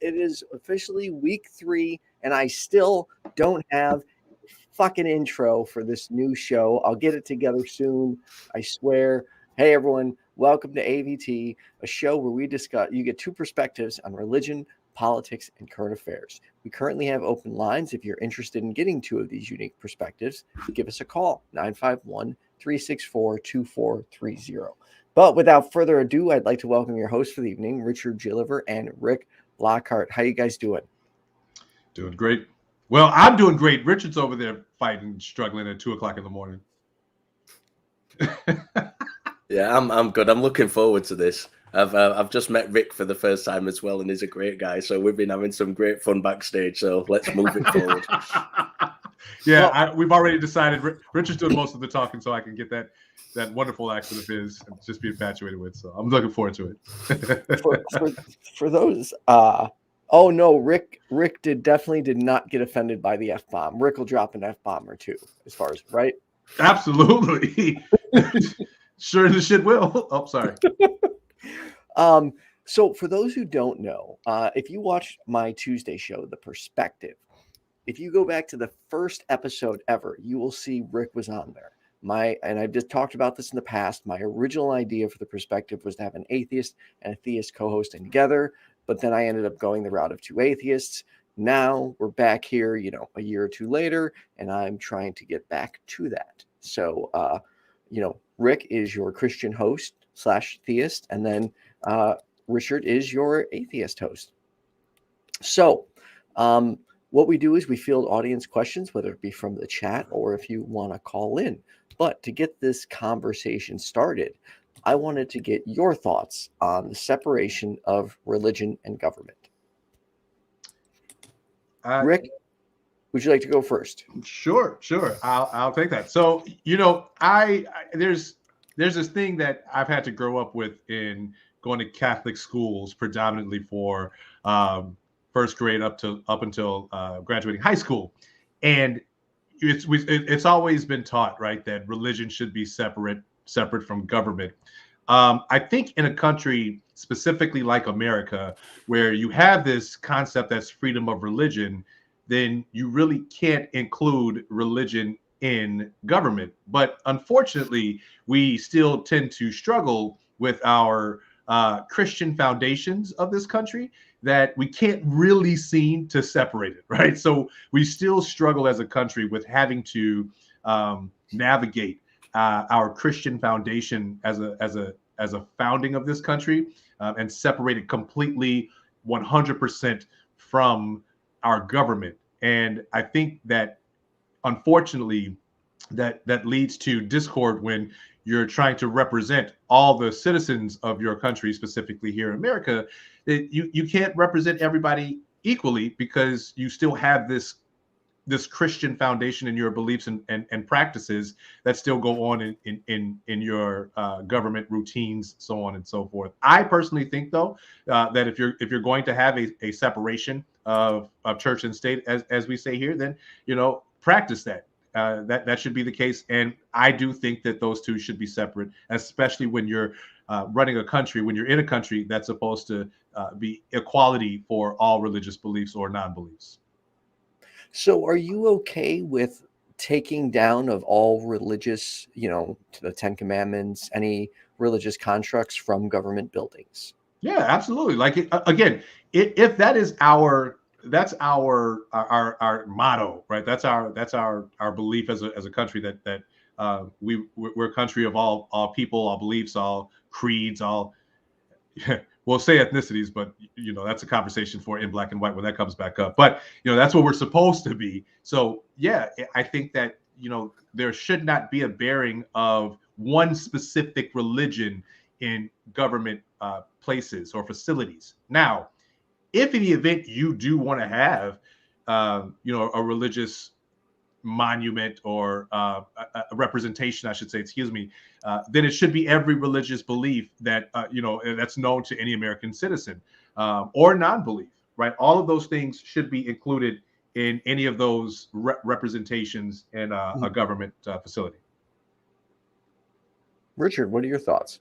it is officially week 3, and I still don't have fucking intro for this new show. I'll get it together soon, I swear. Hey everyone, welcome to AvT, a show where you get 2 perspectives on religion, politics, and current affairs. We currently have open lines. If you're interested in getting 2 of these unique perspectives, give us a call, 951-364-2430. But without further ado, I'd like to welcome your hosts for the evening, Richard Gilliver and Rick Lockhart. How you guys doing? Doing great. Well, I'm doing great. Richard's over there fighting, struggling at 2 o'clock in the morning. Yeah, I'm good. I'm looking forward to this. I've just met Rick for the first time as well, and he's a great guy. So we've been having some great fun backstage. So let's move it forward. Yeah, we've already decided. Richard's doing most of the talking, so I can get that wonderful accent of his and just be infatuated with. So I'm looking forward to it. for those, oh no, Rick definitely did not get offended by the F-bomb. Rick will drop an F-bomb or 2, as far as right. Absolutely. Sure as shit will. Oh, sorry. So for those who don't know, if you watched my Tuesday show, The Perspective, if you go back to the first episode ever, you will see Rick was on there. And I've just talked about this in the past. My original idea for The Perspective was to have an atheist and a theist co-hosting together, but then I ended up going the route of 2 atheists. Now we're back here, a year or 2 later, and I'm trying to get back to that. So, Rick is your Christian host / theist, and then Richard is your atheist host. So, what we do is we field audience questions, whether it be from the chat or if you want to call in. But to get this conversation started, I wanted to get your thoughts on the separation of religion and government. Rick, would you like to go first? Sure. I'll take that. So, there's this thing that I've had to grow up with in going to Catholic schools, predominantly for first grade up until graduating high school, and it's always been taught, right, that religion should be separate from government. I think in a country specifically like America, where you have this concept that's freedom of religion, then you really can't include religion in government. But unfortunately, we still tend to struggle with our Christian foundations of this country, that we can't really seem to separate it, right? So we still struggle as a country with having to navigate our Christian foundation as a founding of this country and separate it completely 100% from our government. And I think that unfortunately that leads to discord when you're trying to represent all the citizens of your country, specifically here in America. You can't represent everybody equally because you still have this Christian foundation in your beliefs and practices that still go on in your government routines, so on and so forth. I personally think, though, that if you're going to have a separation of church and state, as we say here, then practice that. That should be the case, and I do think that those 2 should be separate, especially when you're running a country, when you're in a country that's supposed to be equality for all religious beliefs or non-beliefs. So are you okay with taking down of all religious, to the 10 Commandments, any religious constructs from government buildings? Yeah, absolutely. Like, again, if that is our motto, right? That's our belief as a country, that we're a country of all people, all beliefs, all creeds, all we'll say ethnicities, but that's a conversation for In Black and White when that comes back up. But that's what we're supposed to be. So yeah, I think that there should not be a bearing of one specific religion in government places or facilities. Now, if in the event you do want to have a religious monument or a representation, I should say, then it should be every religious belief that that's known to any American citizen or non-belief, right? All of those things should be included in any of those representations in a government facility. Richard, what are your thoughts?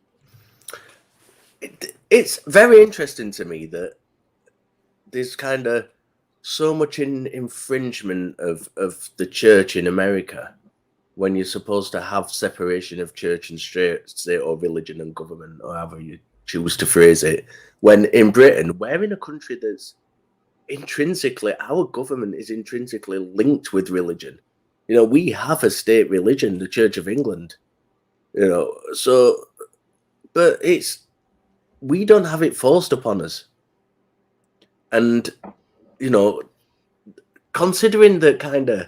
It's very interesting to me that there's kind of so much infringement of the church in America when you're supposed to have separation of church and state or religion and government, or however you choose to phrase it. When in Britain, we're in a country that's intrinsically, our government is intrinsically linked with religion. You know, we have a state religion, the Church of England. You know, so, but we don't have it forced upon us. And, you know, considering that kind of,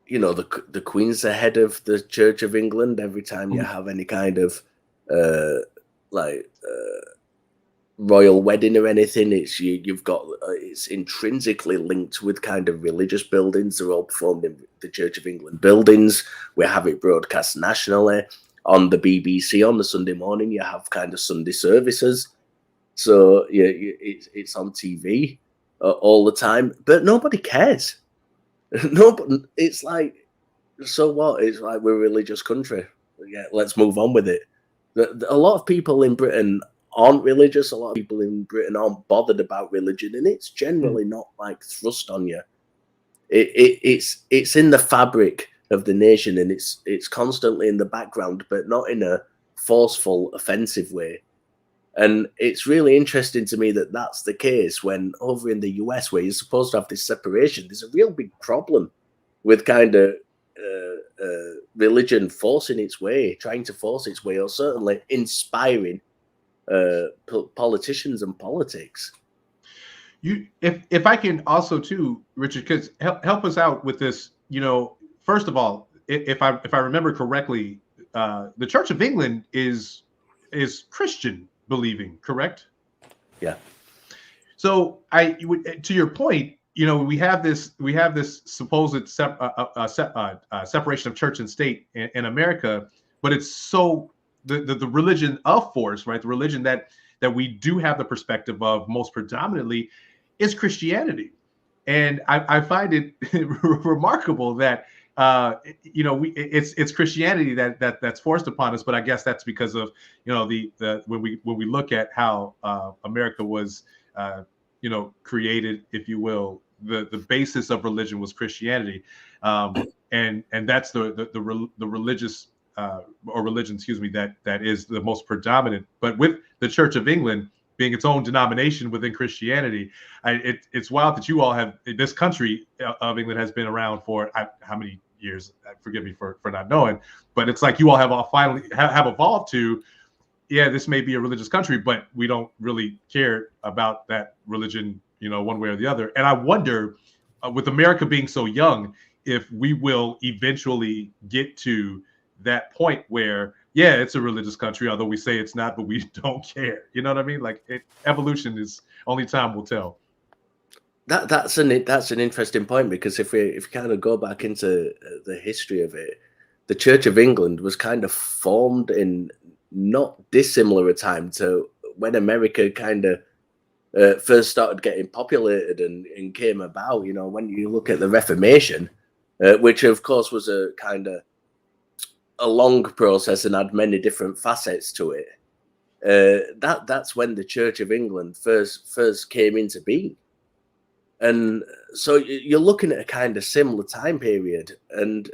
you know, the Queen's the head of the Church of England, every time you have any kind of royal wedding or anything, you've got it's intrinsically linked with kind of religious buildings. They're all performed in the Church of England buildings. We have it broadcast nationally on the BBC on the Sunday morning. You have kind of Sunday services, so it's on TV all the time, but nobody cares. No, it's like, so what? It's like we're a religious country. Yeah, let's move on with it. A lot of people in Britain aren't religious. A lot of people in Britain aren't bothered about religion, and it's generally not like thrust on you. It's in the fabric of the nation, and it's constantly in the background, but not in a forceful, offensive way. And it's really interesting to me that that's the case when over in the US, where you're supposed to have this separation, there's a real big problem with kind of religion forcing its way, trying to force its way, or certainly inspiring politicians and politics. If I can also too, Richard, because help us out with this. You know, first of all, if I remember correctly, the Church of England is Christian believing, correct? Yeah. So to your point, you know, we have this supposed separation of church and state in America, but it's so the religion of force, right? The religion that we do have the perspective of most predominantly is Christianity, and I find it remarkable that you know, it's Christianity that's forced upon us, but I guess that's because of, you know, the when we look at how America was you know, created, if you will, the basis of religion was Christianity, and that's the religious or religion, excuse me, that is the most predominant. But with the Church of England being its own denomination within Christianity, it's wild that you all have, this country of England has been around for how many years? Forgive me for not knowing, but it's like you all have all finally have evolved to, yeah, this may be a religious country, but we don't really care about that religion, you know, one way or the other. And I wonder, with America being so young, if we will eventually get to that point where, yeah, it's a religious country, although we say it's not, but we don't care. You know what I mean? Like, evolution is only time will tell. That's an interesting point, because if we kind of go back into the history of it, the Church of England was kind of formed in not dissimilar a time to when America kind of first started getting populated and came about. You know, when you look at the Reformation, which of course was a kind of a long process and had many different facets to it, that's when the Church of England first came into being. And so you're looking at a kind of similar time period, and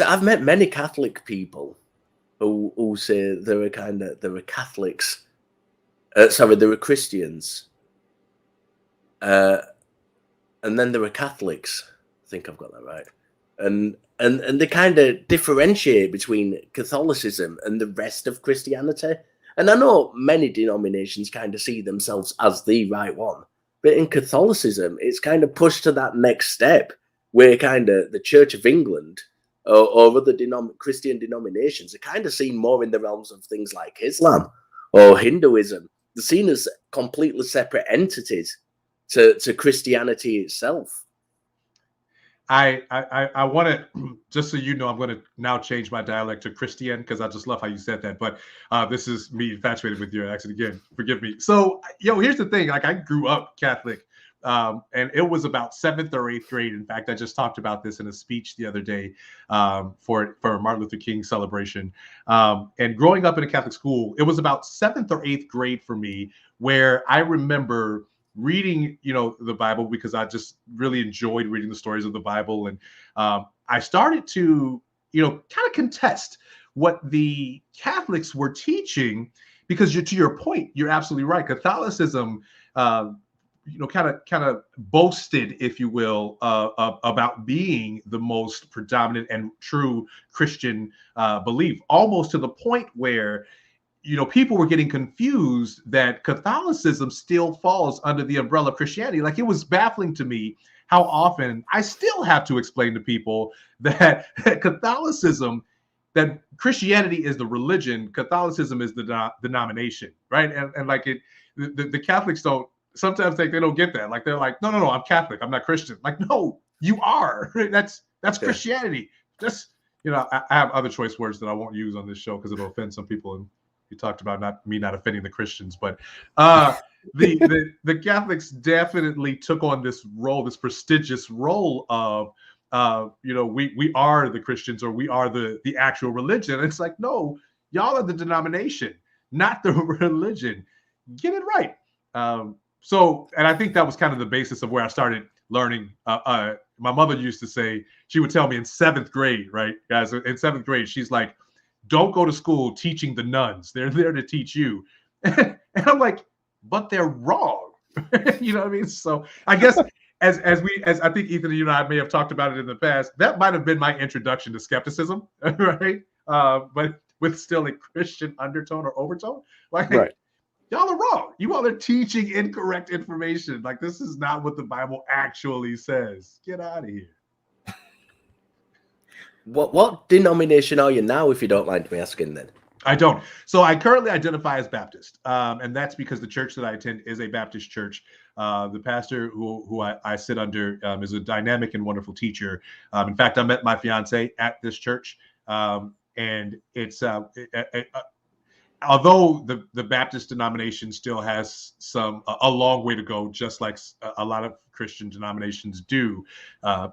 I've met many Catholic people who say they were Catholics. They were Christians, and then there were Catholics. I think I've got that right. And they kind of differentiate between Catholicism and the rest of Christianity. And I know many denominations kind of see themselves as the right one, but in Catholicism, it's kind of pushed to that next step where kind of the Church of England or other Christian denominations are kind of seen more in the realms of things like Islam or Hinduism. They're seen as completely separate entities to Christianity itself. I want to, just so you know, I'm going to now change my dialect to Christian, because I just love how you said that. But this is me infatuated with your accent again. Forgive me. So, here's the thing. Like, I grew up Catholic, And it was about 7th or 8th grade. In fact, I just talked about this in a speech the other day for Martin Luther King celebration. And growing up in a Catholic school, it was about 7th or 8th grade for me, where I remember reading, the Bible, because I just really enjoyed reading the stories of the Bible. And I started to, kind of contest what the Catholics were teaching, because to your point, you're absolutely right. Catholicism, kind of boasted, if you will, about being the most predominant and true Christian belief, almost to the point where, people were getting confused that Catholicism still falls under the umbrella of Christianity. Like, it was baffling to me how often I still have to explain to people that Catholicism, that Christianity is the religion, Catholicism is the denomination, right? And like the Catholics don't, sometimes they don't get that. Like, they're like, no, I'm Catholic, I'm not Christian. Like, no, you are. That's Christianity. Just, I have other choice words that I won't use on this show because it'll offend some people. And you talked about not offending the Christians, but the Catholics definitely took on this role, this prestigious role of, we are the Christians, or we are the actual religion. And it's like, no, y'all are the denomination, not the religion. Get it right. So, and I think that was kind of the basis of where I started learning. My mother used to say, she would tell me in 7th grade, right, guys, in 7th grade, she's like, don't go to school teaching the nuns. They're there to teach you. And I'm like, but they're wrong. You know what I mean? So I guess as I think Ethan, you and I may have talked about it in the past, that might have been my introduction to skepticism, right? But with still a Christian undertone or overtone. Like, Right. Y'all are wrong. You all are teaching incorrect information. Like, this is not what the Bible actually says. Get out of here. What denomination are you now, if you don't mind me asking then? I don't. So I currently identify as Baptist. And that's because the church that I attend is a Baptist church. The pastor who I sit under is a dynamic and wonderful teacher. In fact, I met my fiance at this church. And it's although the Baptist denomination still has a long way to go, just like a lot of Christian denominations do,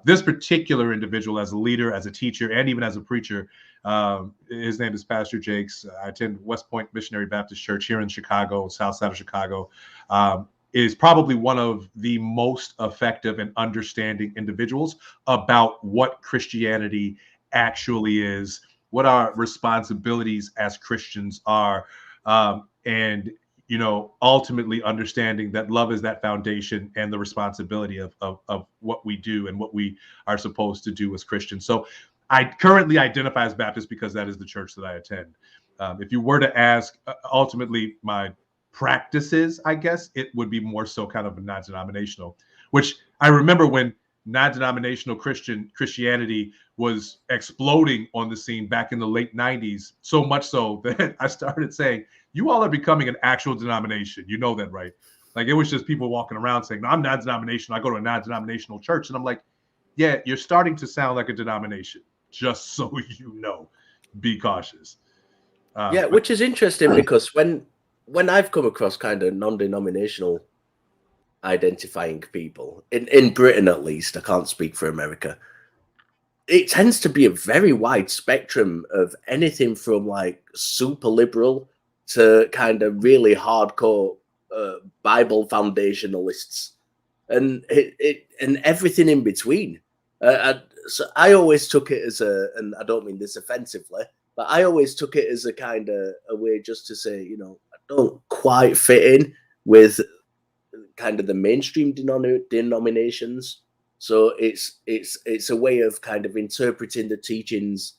this particular individual, as a leader, as a teacher, and even as a preacher, his name is Pastor Jakes. I attend West Point Missionary Baptist Church here in Chicago, south side of Chicago, is probably one of the most effective and understanding individuals about what Christianity actually is, what our responsibilities as Christians are, and ultimately understanding that love is that foundation and the responsibility of what we do and what we are supposed to do as Christians. So I currently identify as Baptist because that is the church that I attend. If you were to ask, ultimately my practices, I guess it would be more so kind of a non-denominational, which I remember when non-denominational Christianity was exploding on the scene back in the late 90s, so much so that I started saying, you all are becoming an actual denomination. You know that, right? Like, it was just people walking around saying, no, I'm non-denominational. I go to a non-denominational church. And I'm like, yeah, you're starting to sound like a denomination, just so you know. Be cautious. Which is interesting because when I've come across kind of non-denominational identifying people, in Britain at least, I can't speak for America, it tends to be a very wide spectrum of anything from like super liberal to kind of really hardcore Bible foundationalists, and and everything in between. So I always took it as and I don't mean this offensively, but I always took it as a kind of a way just to say, I don't quite fit in with kind of the mainstream denominations. So it's a way of kind of interpreting the teachings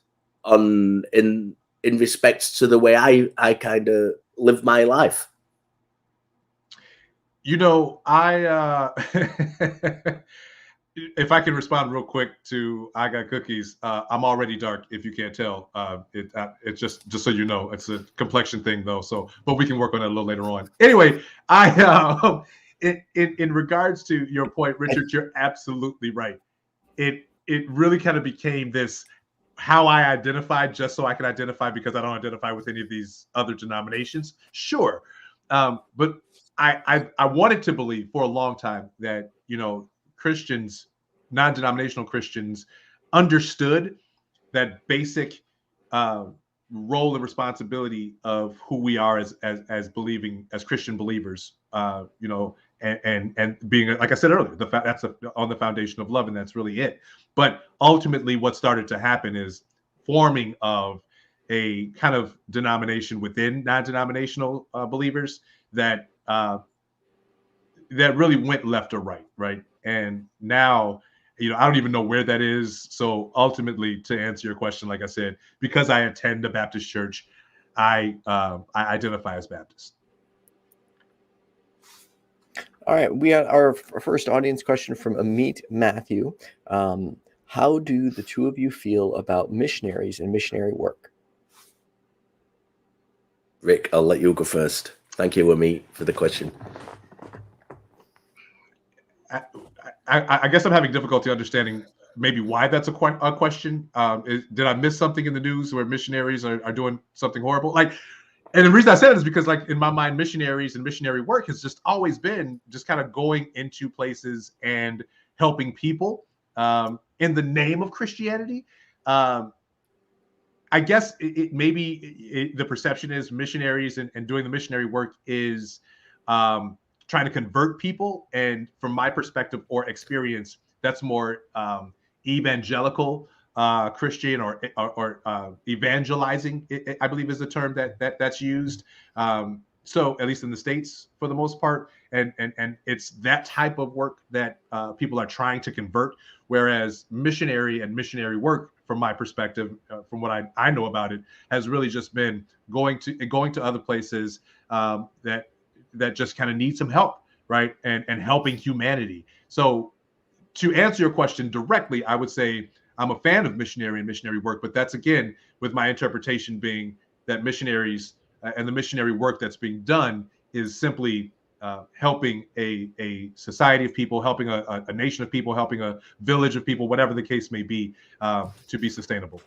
in respect to the way I kind of live my life. If I can respond real quick to I Got Cookies, I'm already dark, if you can't tell. It's just so you know, it's a complexion thing though. So, but we can work on that a little later on. Anyway, in regards to your point, Richard, you're absolutely right. It really kind of became this how I identified, just so I can identify, because I don't identify with any of these other denominations. Sure, but I wanted to believe for a long time that Christians, non-denominational Christians, understood that basic role and responsibility of who we are as believing, as Christian believers, and being, like I said earlier, that's on the foundation of love, and that's really it. But ultimately, what started to happen is forming of a kind of denomination within non-denominational believers that really went left or right, and now, I don't even know where that is. So ultimately, to answer your question, like I said, because I attend a Baptist church, I identify as Baptist. All right, we got our first audience question from Ameet Mathew. How do the two of you feel about missionaries and missionary work? Rick, I'll let you go first. Thank you, Ameet, for the question. I guess I'm having difficulty understanding maybe why that's a question. Did I miss something in the news where missionaries are doing something horrible? And the reason I said it is because, in my mind, missionaries and missionary work has just always been just kind of going into places and helping people in the name of Christianity. I guess the perception is missionaries and doing the missionary work is trying to convert people, and from my perspective or experience, that's more evangelical Christian or evangelizing, I believe is the term that's used. So at least in the States, for the most part, and it's that type of work that people are trying to convert. Whereas missionary and missionary work, from my perspective, from what I know about it, has really just been going to other places that just kind of need some help, right? And helping humanity. So to answer your question directly, I would say I'm a fan of missionary and missionary work, but that's, again, with my interpretation being that missionaries and the missionary work that's being done is simply helping a society of people, helping a nation of people, helping a village of people, whatever the case may be, to be sustainable.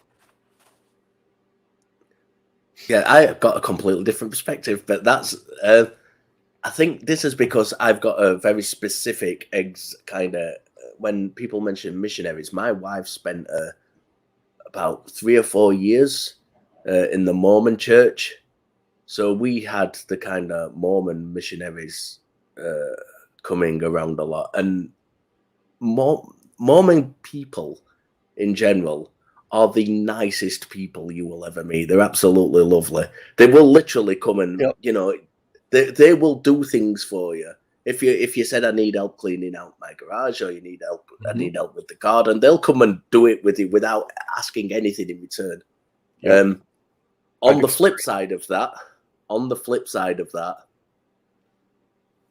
Yeah, I got a completely different perspective, but that's I think this is because I've got a very specific when people mention missionaries, my wife spent about 3 or 4 years in the Mormon church. So we had the kind of Mormon missionaries coming around a lot. And Mormon people in general are the nicest people you will ever meet. They're absolutely lovely. They will literally come and, they will do things for you. If you said, I need help cleaning out my garage, or you need help, I need help with the garden, they'll come and do it with you without asking anything in return. Yep. On the flip side of that,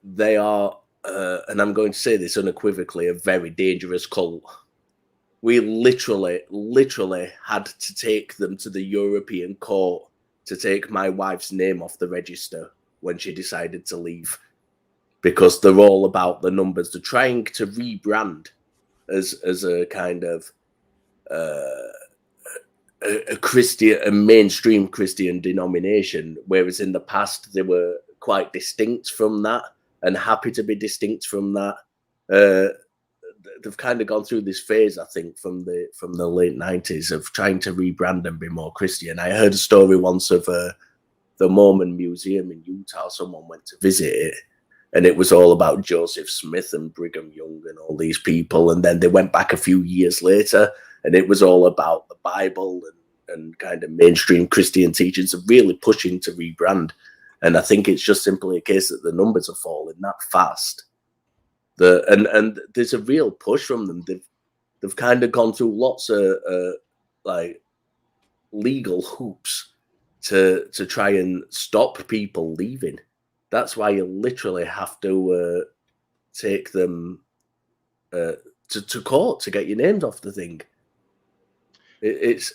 they are, and I'm going to say this unequivocally, a very dangerous cult. We literally had to take them to the European court to take my wife's name off the register when she decided to leave, because they're all about the numbers. They're trying to rebrand as a kind of a Christian, a mainstream Christian denomination, whereas in the past they were quite distinct from that and happy to be distinct from that. They've kind of gone through this phase, I think, from the late 90s of trying to rebrand and be more Christian. I heard a story once of the Mormon Museum in Utah. Someone went to visit it, and it was all about Joseph Smith and Brigham Young and all these people. And then they went back a few years later, and it was all about the Bible and kind of mainstream Christian teachings, of really pushing to rebrand. And I think it's just simply a case that the numbers are falling that fast. And there's a real push from them. They've kind of gone through lots of legal hoops to try and stop people leaving. That's why you literally have to take them to court to get your names off the thing.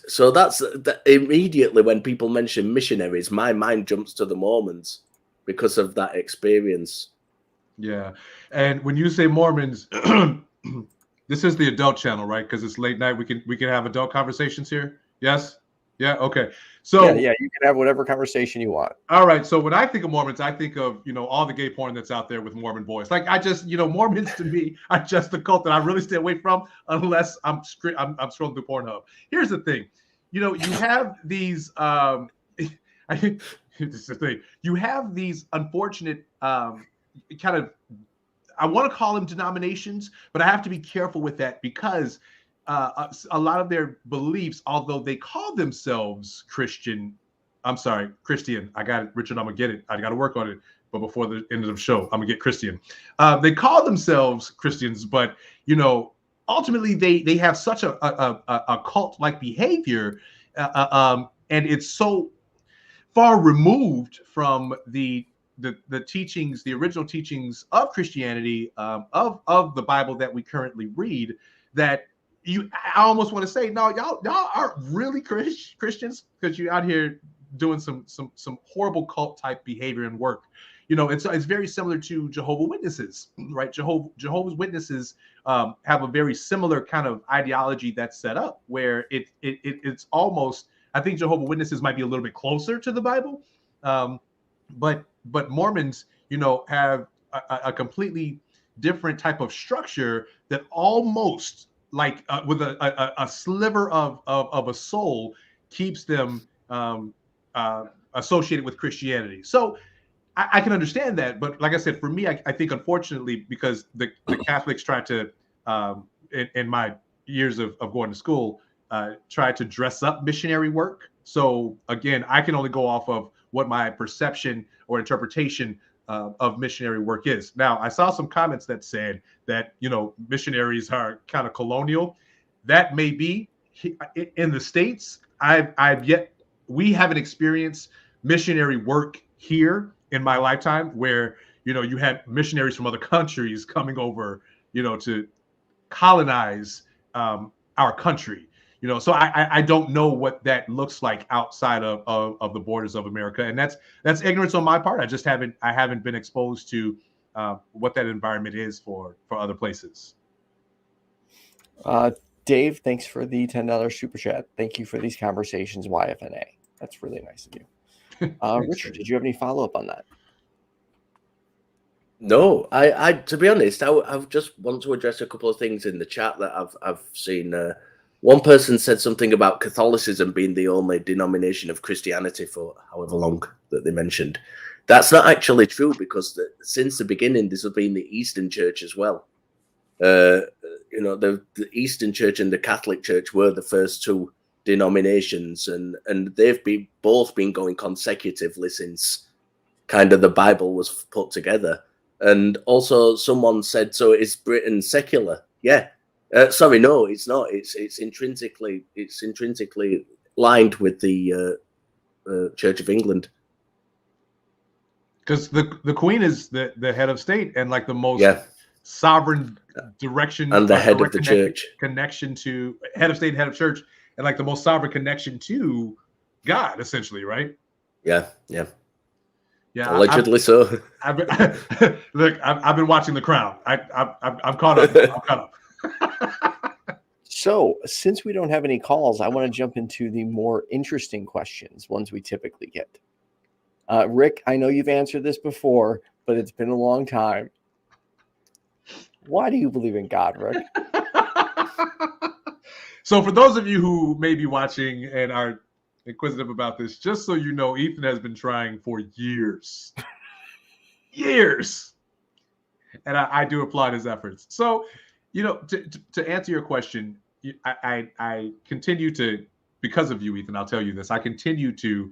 So that's immediately when people mention missionaries, my mind jumps to the Mormons because of that experience. Yeah, and when you say Mormons, this is the adult channel, right? Because it's late night. We can have adult conversations here. Yes. Yeah. Okay. So yeah, you can have whatever conversation you want. all right. So when I think of Mormons, I think of, all the gay porn that's out there with Mormon boys. Like I just, Mormons to me are just a cult that I really stay away from unless I'm scrolling through Pornhub. Here's the thing, you have these. This is the thing. You have these unfortunate kind of. I want to call them denominations, but I have to be careful with that because a lot of their beliefs, although they call themselves Christian. I got it, Richard. I'm gonna get it. I got to work on it. But before the end of the show, I'm gonna get Christian. They call themselves Christians, but ultimately they have such a cult-like behavior, and it's so far removed from the teachings, the original teachings of Christianity, of the Bible that we currently read, that I almost want to say, no, y'all aren't really Christians, because you're out here doing some horrible cult type behavior and work. It's very similar to Jehovah's Witnesses, right? Jehovah's Witnesses have a very similar kind of ideology that's set up where it's almost, I think Jehovah's Witnesses might be a little bit closer to the Bible, but Mormons, have a completely different type of structure that almost like with a sliver of a soul keeps them associated with Christianity. So I can understand that, but like I said, for me, I think unfortunately, because the Catholics tried to, in my years of going to school, try to dress up missionary work. So again, I can only go off of what my perception or interpretation of missionary work is. Now, I saw some comments that said that, missionaries are kind of colonial. That may be in the States. We haven't experienced missionary work here in my lifetime where, you had missionaries from other countries coming over, to colonize our country. So I don't know what that looks like outside of the borders of America, and that's ignorance on my part. I haven't been exposed to what that environment is for other places. Dave, thanks for the $10 super chat. Thank you for these conversations, YFNA. That's really nice of you. Richard, did you have any follow-up on that? No, I to be honest, I just want to address a couple of things in the chat that I've seen. One person said something about Catholicism being the only denomination of Christianity for however long that they mentioned. That's not actually true, because since the beginning, this has been the Eastern Church as well. The Eastern Church and the Catholic Church were the first two denominations, and they've both been going consecutively since kind of the Bible was put together. And also someone said, so is Britain secular? Yeah. Sorry, no, it's not. It's intrinsically lined with the Church of England. Because the Queen is the head of state and like the most sovereign direction, and the head of the church, connection to head of state, head of church, and like the most sovereign connection to God, essentially, right? Yeah. Allegedly so. I've been watching The Crown. I'm caught up. So, since we don't have any calls, I want to jump into the more interesting questions, ones we typically get. Rick, I know you've answered this before, but it's been a long time. Why do you believe in God, Rick? So, for those of you who may be watching and are inquisitive about this, just so you know, Ethan has been trying for years. And I do applaud his efforts. So, to answer your question, I continue to, because of you, Ethan, I'll tell you this, I continue to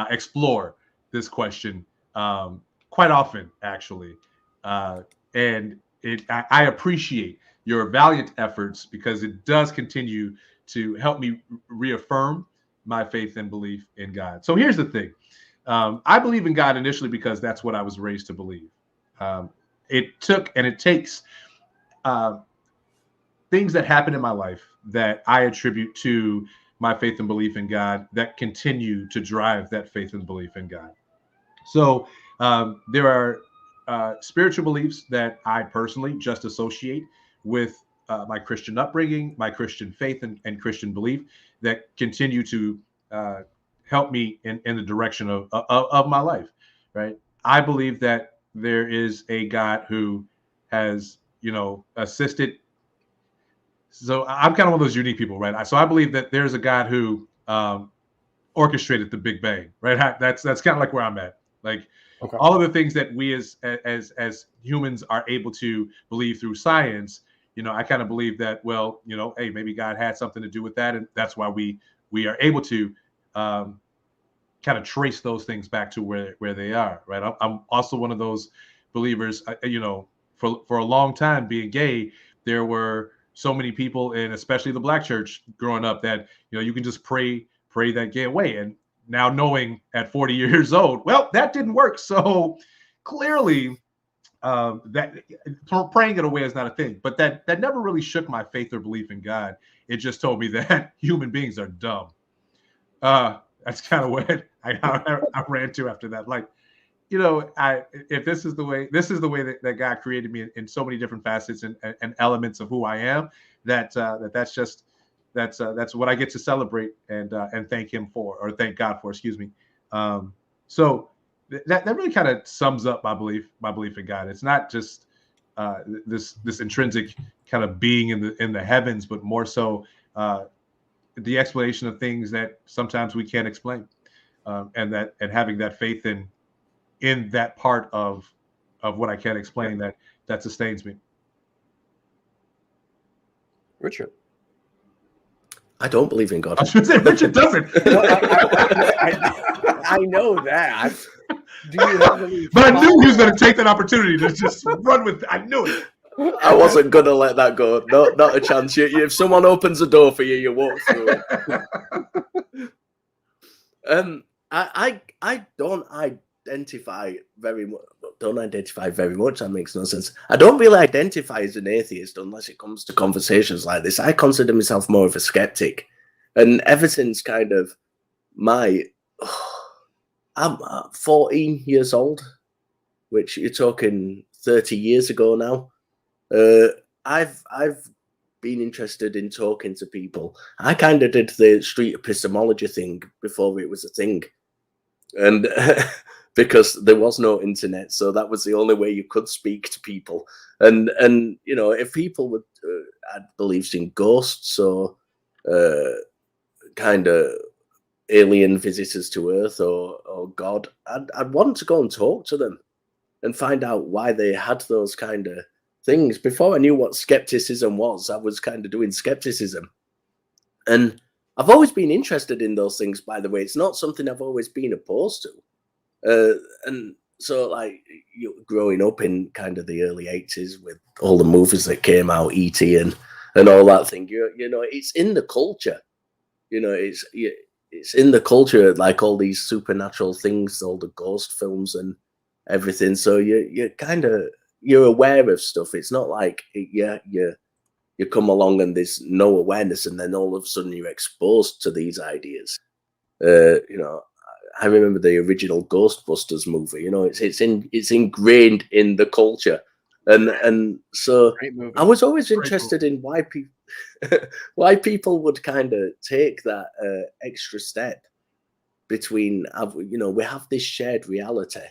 explore this question quite often, actually. And I appreciate your valiant efforts, because it does continue to help me reaffirm my faith and belief in God. So here's the thing. I believe in God initially because that's what I was raised to believe. It took and it takes things that happen in my life that I attribute to my faith and belief in God that continue to drive that faith and belief in God. So there are spiritual beliefs that I personally just associate with my Christian upbringing, my Christian faith and Christian belief that continue to help me in the direction of my life, right? I believe that there is a God who has, assisted. So I'm kind of one of those unique people, right? So I believe that there's a God who orchestrated the Big Bang, right? That's kind of like where I'm at. Like all of the things that we as humans are able to believe through science, I kind of believe that, well, hey, maybe God had something to do with that, and that's why we are able to kind of trace those things back to where they are, right? I'm also one of those believers, for a long time being gay, there were so many people, and especially the Black church growing up, that you can just pray that gay away. And now knowing at 40 years old, well, that didn't work. So clearly, that praying it away is not a thing. But that never really shook my faith or belief in God. It just told me that human beings are dumb. That's kind of what I ran to after that. Like, if this is the way that God created me in so many different facets and elements of who I am, that's what I get to celebrate and thank Him for, or thank God for, excuse me. So that really kind of sums up my belief in God. It's not just this intrinsic kind of being in the heavens, but more so the explanation of things that sometimes we can't explain, and having that faith in that part of what I can't explain that sustains me. Richard. I don't believe in God. I should say Richard doesn't. Well, I know that. Do you have any? But I knew he was going to take that opportunity to just run with it. I knew it. I wasn't going to let that go. No, not a chance. If someone opens a door for you, you walk through it. I don't identify very much. That makes no sense. I don't really identify as an atheist unless it comes to conversations like this. I consider myself more of a skeptic, and ever since kind of I'm 14 years old, which you're talking 30 years ago now. I've been interested in talking to people. I kind of did the street epistemology thing before it was a thing, and because there was no internet, so that was the only way you could speak to people. And if people would had beliefs in ghosts or kind of alien visitors to Earth or God, I'd want to go and talk to them and find out why they had those kind of things. Before I knew what skepticism was, I was kind of doing skepticism. And I've always been interested in those things, by the way. It's not something I've always been opposed to. And so, like, growing up in kind of the early 80s with all the movies that came out, E.T. and all that thing, it's in the culture. It's in the culture, like all these supernatural things, all the ghost films and everything. So you're aware of stuff. It's not like you come along and there's no awareness, and then all of a sudden you're exposed to these ideas. I remember the original Ghostbusters movie. It's ingrained in the culture, and so I was always interested in why people would kind of take that extra step between. We have this shared reality.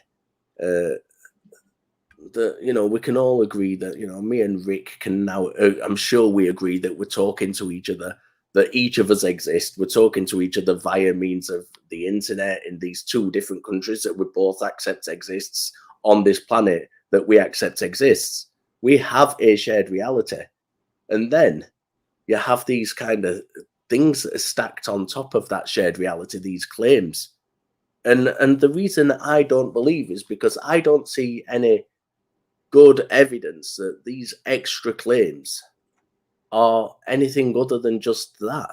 We can all agree that, me and Rick can now, I'm sure we agree that we're talking to each other, that each of us exist. We're talking to each other via means of the internet in these two different countries that we both accept exists on this planet, that we accept exists. We have a shared reality. And then you have these kind of things that are stacked on top of that shared reality, these claims. And the reason I don't believe is because I don't see any good evidence that these extra claims are anything other than just that.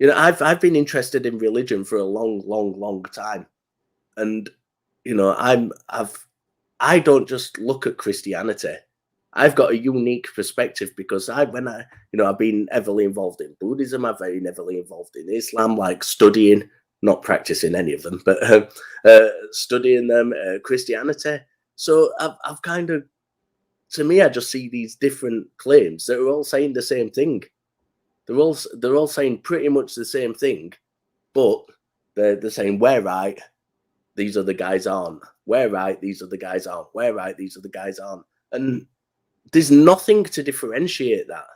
I've been interested in religion for a long time, and I don't just look at Christianity. I've got a unique perspective because I've been heavily involved in Buddhism. I've been heavily involved in Islam, like studying, not practicing any of them, but studying them, Christianity. So I've kind of, to me, I just see these different claims that are all saying the same thing. They're all saying pretty much the same thing, but they're saying we're right, these other guys aren't. We're right, these other guys aren't. We're right, these other guys aren't. And there's nothing to differentiate that.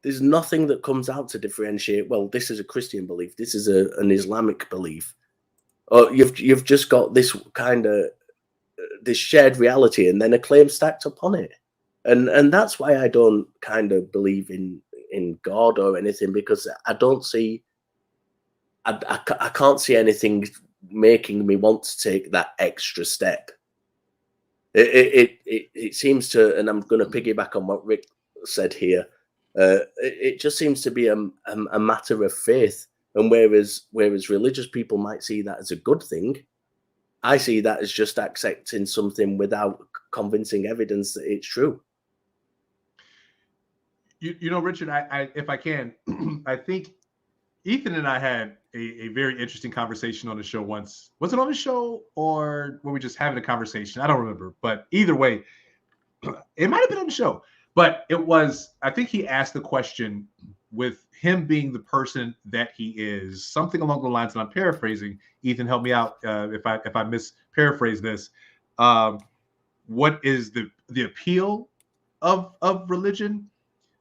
There's nothing that comes out to differentiate, well, this is a Christian belief, this is an Islamic belief. Or you've just got this kind of this shared reality and then a claim stacked upon it. And that's why I don't kind of believe in God or anything, because I don't see, I can't see anything making me want to take that extra step. It seems to, and I'm going to piggyback on what Rick said here, it just seems to be a matter of faith. And whereas religious people might see that as a good thing, I see that as just accepting something without convincing evidence that it's true. You know, Richard, I if I can, I think Ethan and I had a very interesting conversation on the show once. Was it on the show or were we just having a conversation? I don't remember, but either way, it might have been on the show. But it was, I think he asked the question, with him being the person that he is, something along the lines, and I'm paraphrasing. Ethan, help me out if I misparaphrase this. What is the appeal of religion,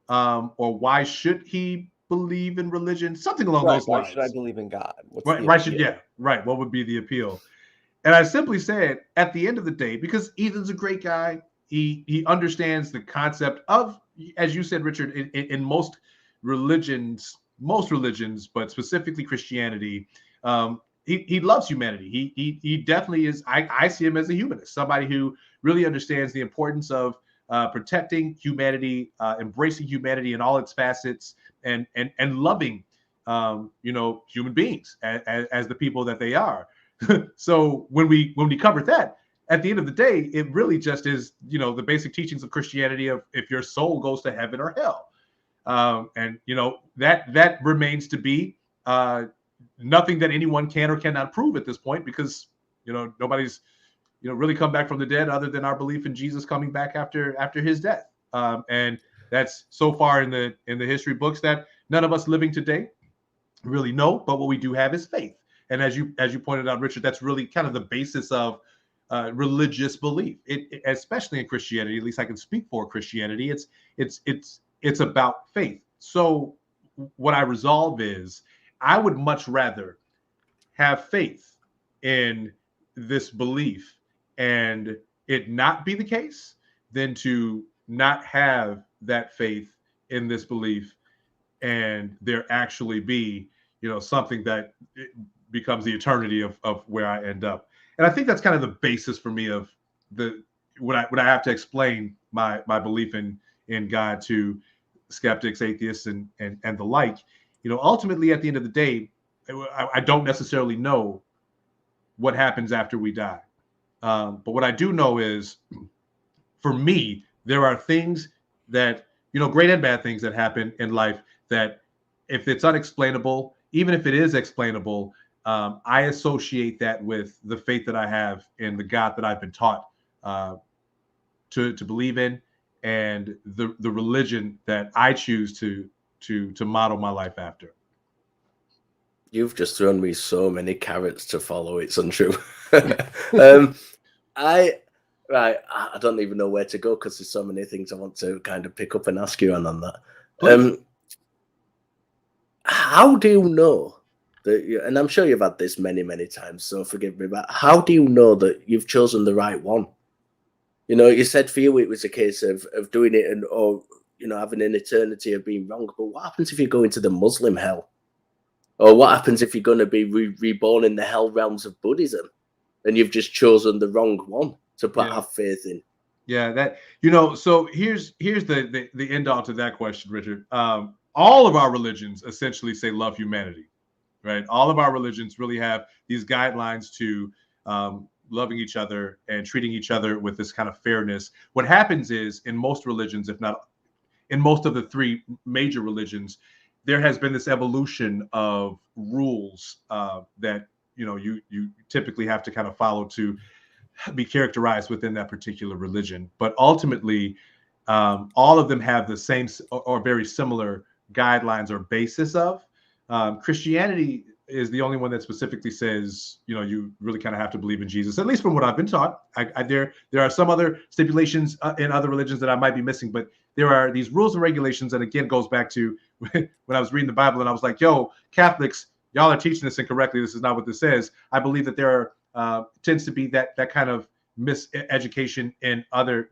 or why should he believe in religion? Something along those lines. Why should I believe in God? Right. What would be the appeal? And I simply said, at the end of the day, because Ethan's a great guy, he understands the concept of, as you said, Richard, in most religions, but specifically Christianity, he loves humanity. He definitely is. I see him as a humanist, somebody who really understands the importance of protecting humanity, embracing humanity in all its facets, and loving, human beings as the people that they are. So when we covered that, at the end of the day, it really just is, the basic teachings of Christianity of if your soul goes to heaven or hell. And that remains to be nothing that anyone can or cannot prove at this point, because nobody's really come back from the dead other than our belief in Jesus coming back after his death. And that's so far in the history books that none of us living today really know. But what we do have is faith. And as you pointed out, Richard, that's really kind of the basis of religious belief. It especially in Christianity, at least I can speak for Christianity. It's about faith. So what I resolve is, I would much rather have faith in this belief and it not be the case than to not have that faith in this belief and there actually be, something that becomes the eternity of where I end up. And I think that's kind of the basis for me of when I have to explain my belief in God to skeptics, atheists, and the like. Ultimately, at the end of the day, I don't necessarily know what happens after we die. But what I do know is, for me, there are things that, great and bad things that happen in life that, if it's unexplainable, even if it is explainable, I associate that with the faith that I have in the God that I've been taught to believe in, and the religion that I choose to model my life after. You've just thrown me so many carrots to follow. It's untrue. I don't even know where to go, because there's so many things I want to kind of pick up and ask you on that. How do you know that? And I'm sure you've had this many, many times, so forgive me, but how do you know that you've chosen the right one? You said for you it was a case of doing it or having an eternity of being wrong. But what happens if you go into the Muslim hell? Or what happens if you're going to be reborn in the hell realms of Buddhism, and you've just chosen the wrong one to have faith in? Yeah, that So here's the end all to that question, Richard. All of our religions essentially say love humanity, right? All of our religions really have these guidelines to loving each other and treating each other with this kind of fairness. What happens is, in most religions, if not in most of the three major religions, there has been this evolution of rules that you typically have to kind of follow to be characterized within that particular religion. But ultimately, all of them have the same or very similar guidelines or basis of. Christianity is the only one that specifically says, you know, you really kind of have to believe in Jesus, at least from what I've been taught. There are some other stipulations in other religions that I might be missing, but there are these rules and regulations. And again, it goes back to when I was reading the Bible and I was like, yo, Catholics, y'all are teaching this incorrectly. This is not what this says. I believe that there tends to be that kind of miseducation in other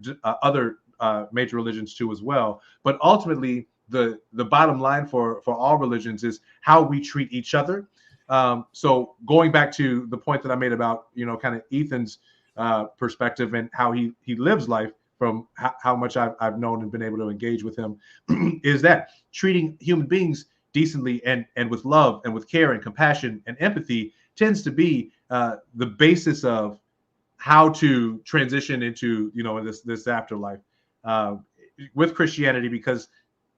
major religions too as well. But ultimately, the bottom line for all religions is how we treat each other. So going back to the point that I made about, you know, kind of Ethan's perspective and how he lives life from how much I've known and been able to engage with him, is that treating human beings decently and with love and with care and compassion and empathy tends to be the basis of how to transition into, you know, this afterlife with Christianity, because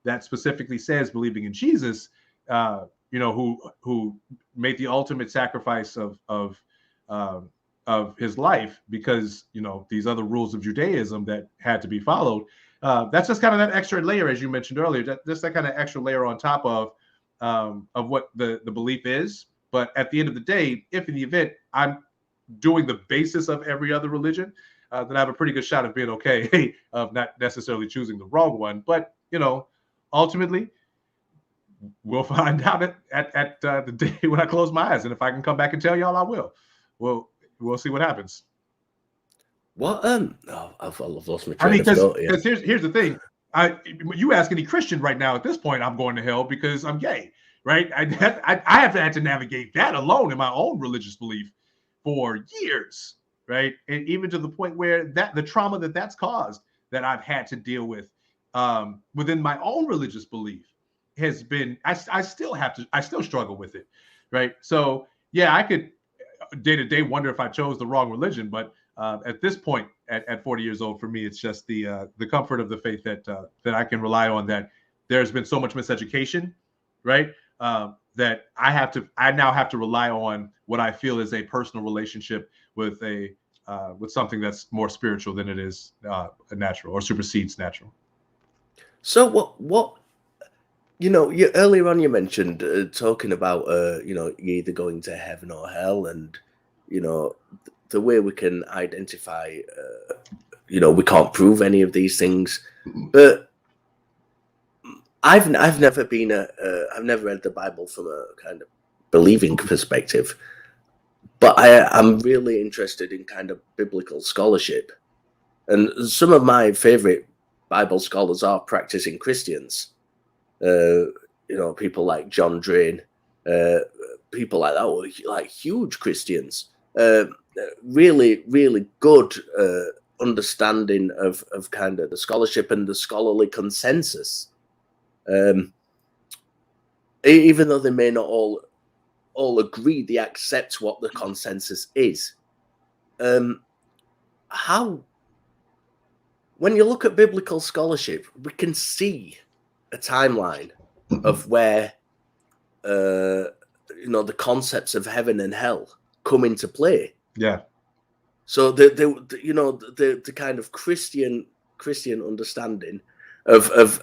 that specifically says believing in Jesus, you know, who made the ultimate sacrifice of his life, because, you know, these other rules of Judaism that had to be followed. That's just kind of that extra layer, as you mentioned earlier, just that kind of extra layer on top of what the belief is. But at the end of the day, if in the event I'm doing the basis of every other religion, then I have a pretty good shot of being okay, of not necessarily choosing the wrong one. But, you know, ultimately, we'll find out at the day when I close my eyes. And if I can come back and tell y'all, I will. We'll see what happens. What? I've lost my train of thought. Because here's the thing. You ask any Christian right now at this point, I'm going to hell because I'm gay, right? I have had to navigate that alone in my own religious belief for years, right? And even to the point where the trauma that's caused that I've had to deal with within my own religious belief has been, I still struggle with it, right? So yeah, I could day to day wonder if I chose the wrong religion, but at this point, at 40 years old, for me, it's just the comfort of the faith that I can rely on. That there's been so much miseducation, right? That I now have to rely on what I feel is a personal relationship with something that's more spiritual than it is natural, or supersedes natural. So what you know, earlier on you mentioned talking about you know, you're either going to heaven or hell, and you know, the way we can identify, you know, we can't prove any of these things, but I've never been I've never read the Bible from a kind of believing perspective, but I'm really interested in kind of biblical scholarship, and some of my favorite Bible scholars are practicing Christians. You know, people like John Drain, people like that, like huge Christians, really, really good understanding of kind of the scholarship and the scholarly consensus. Even though they may not all agree, they accept what the consensus is. How, when you look at biblical scholarship, we can see a timeline of where you know, the concepts of heaven and hell come into play. Yeah. So the you know, the kind of Christian understanding of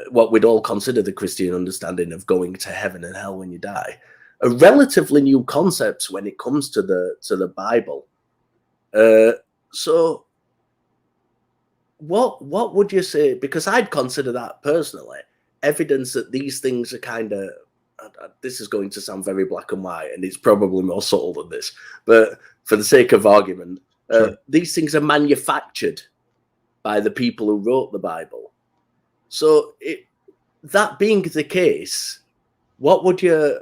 what we'd all consider the Christian understanding of going to heaven and hell when you die, are relatively new concepts when it comes to the Bible. So what would you say? Because I'd consider that personally evidence that these things are kind of, this is going to sound very black and white, and it's probably more subtle than this, but for the sake of argument, sure, these things are manufactured by the people who wrote the Bible. So that being the case, what would your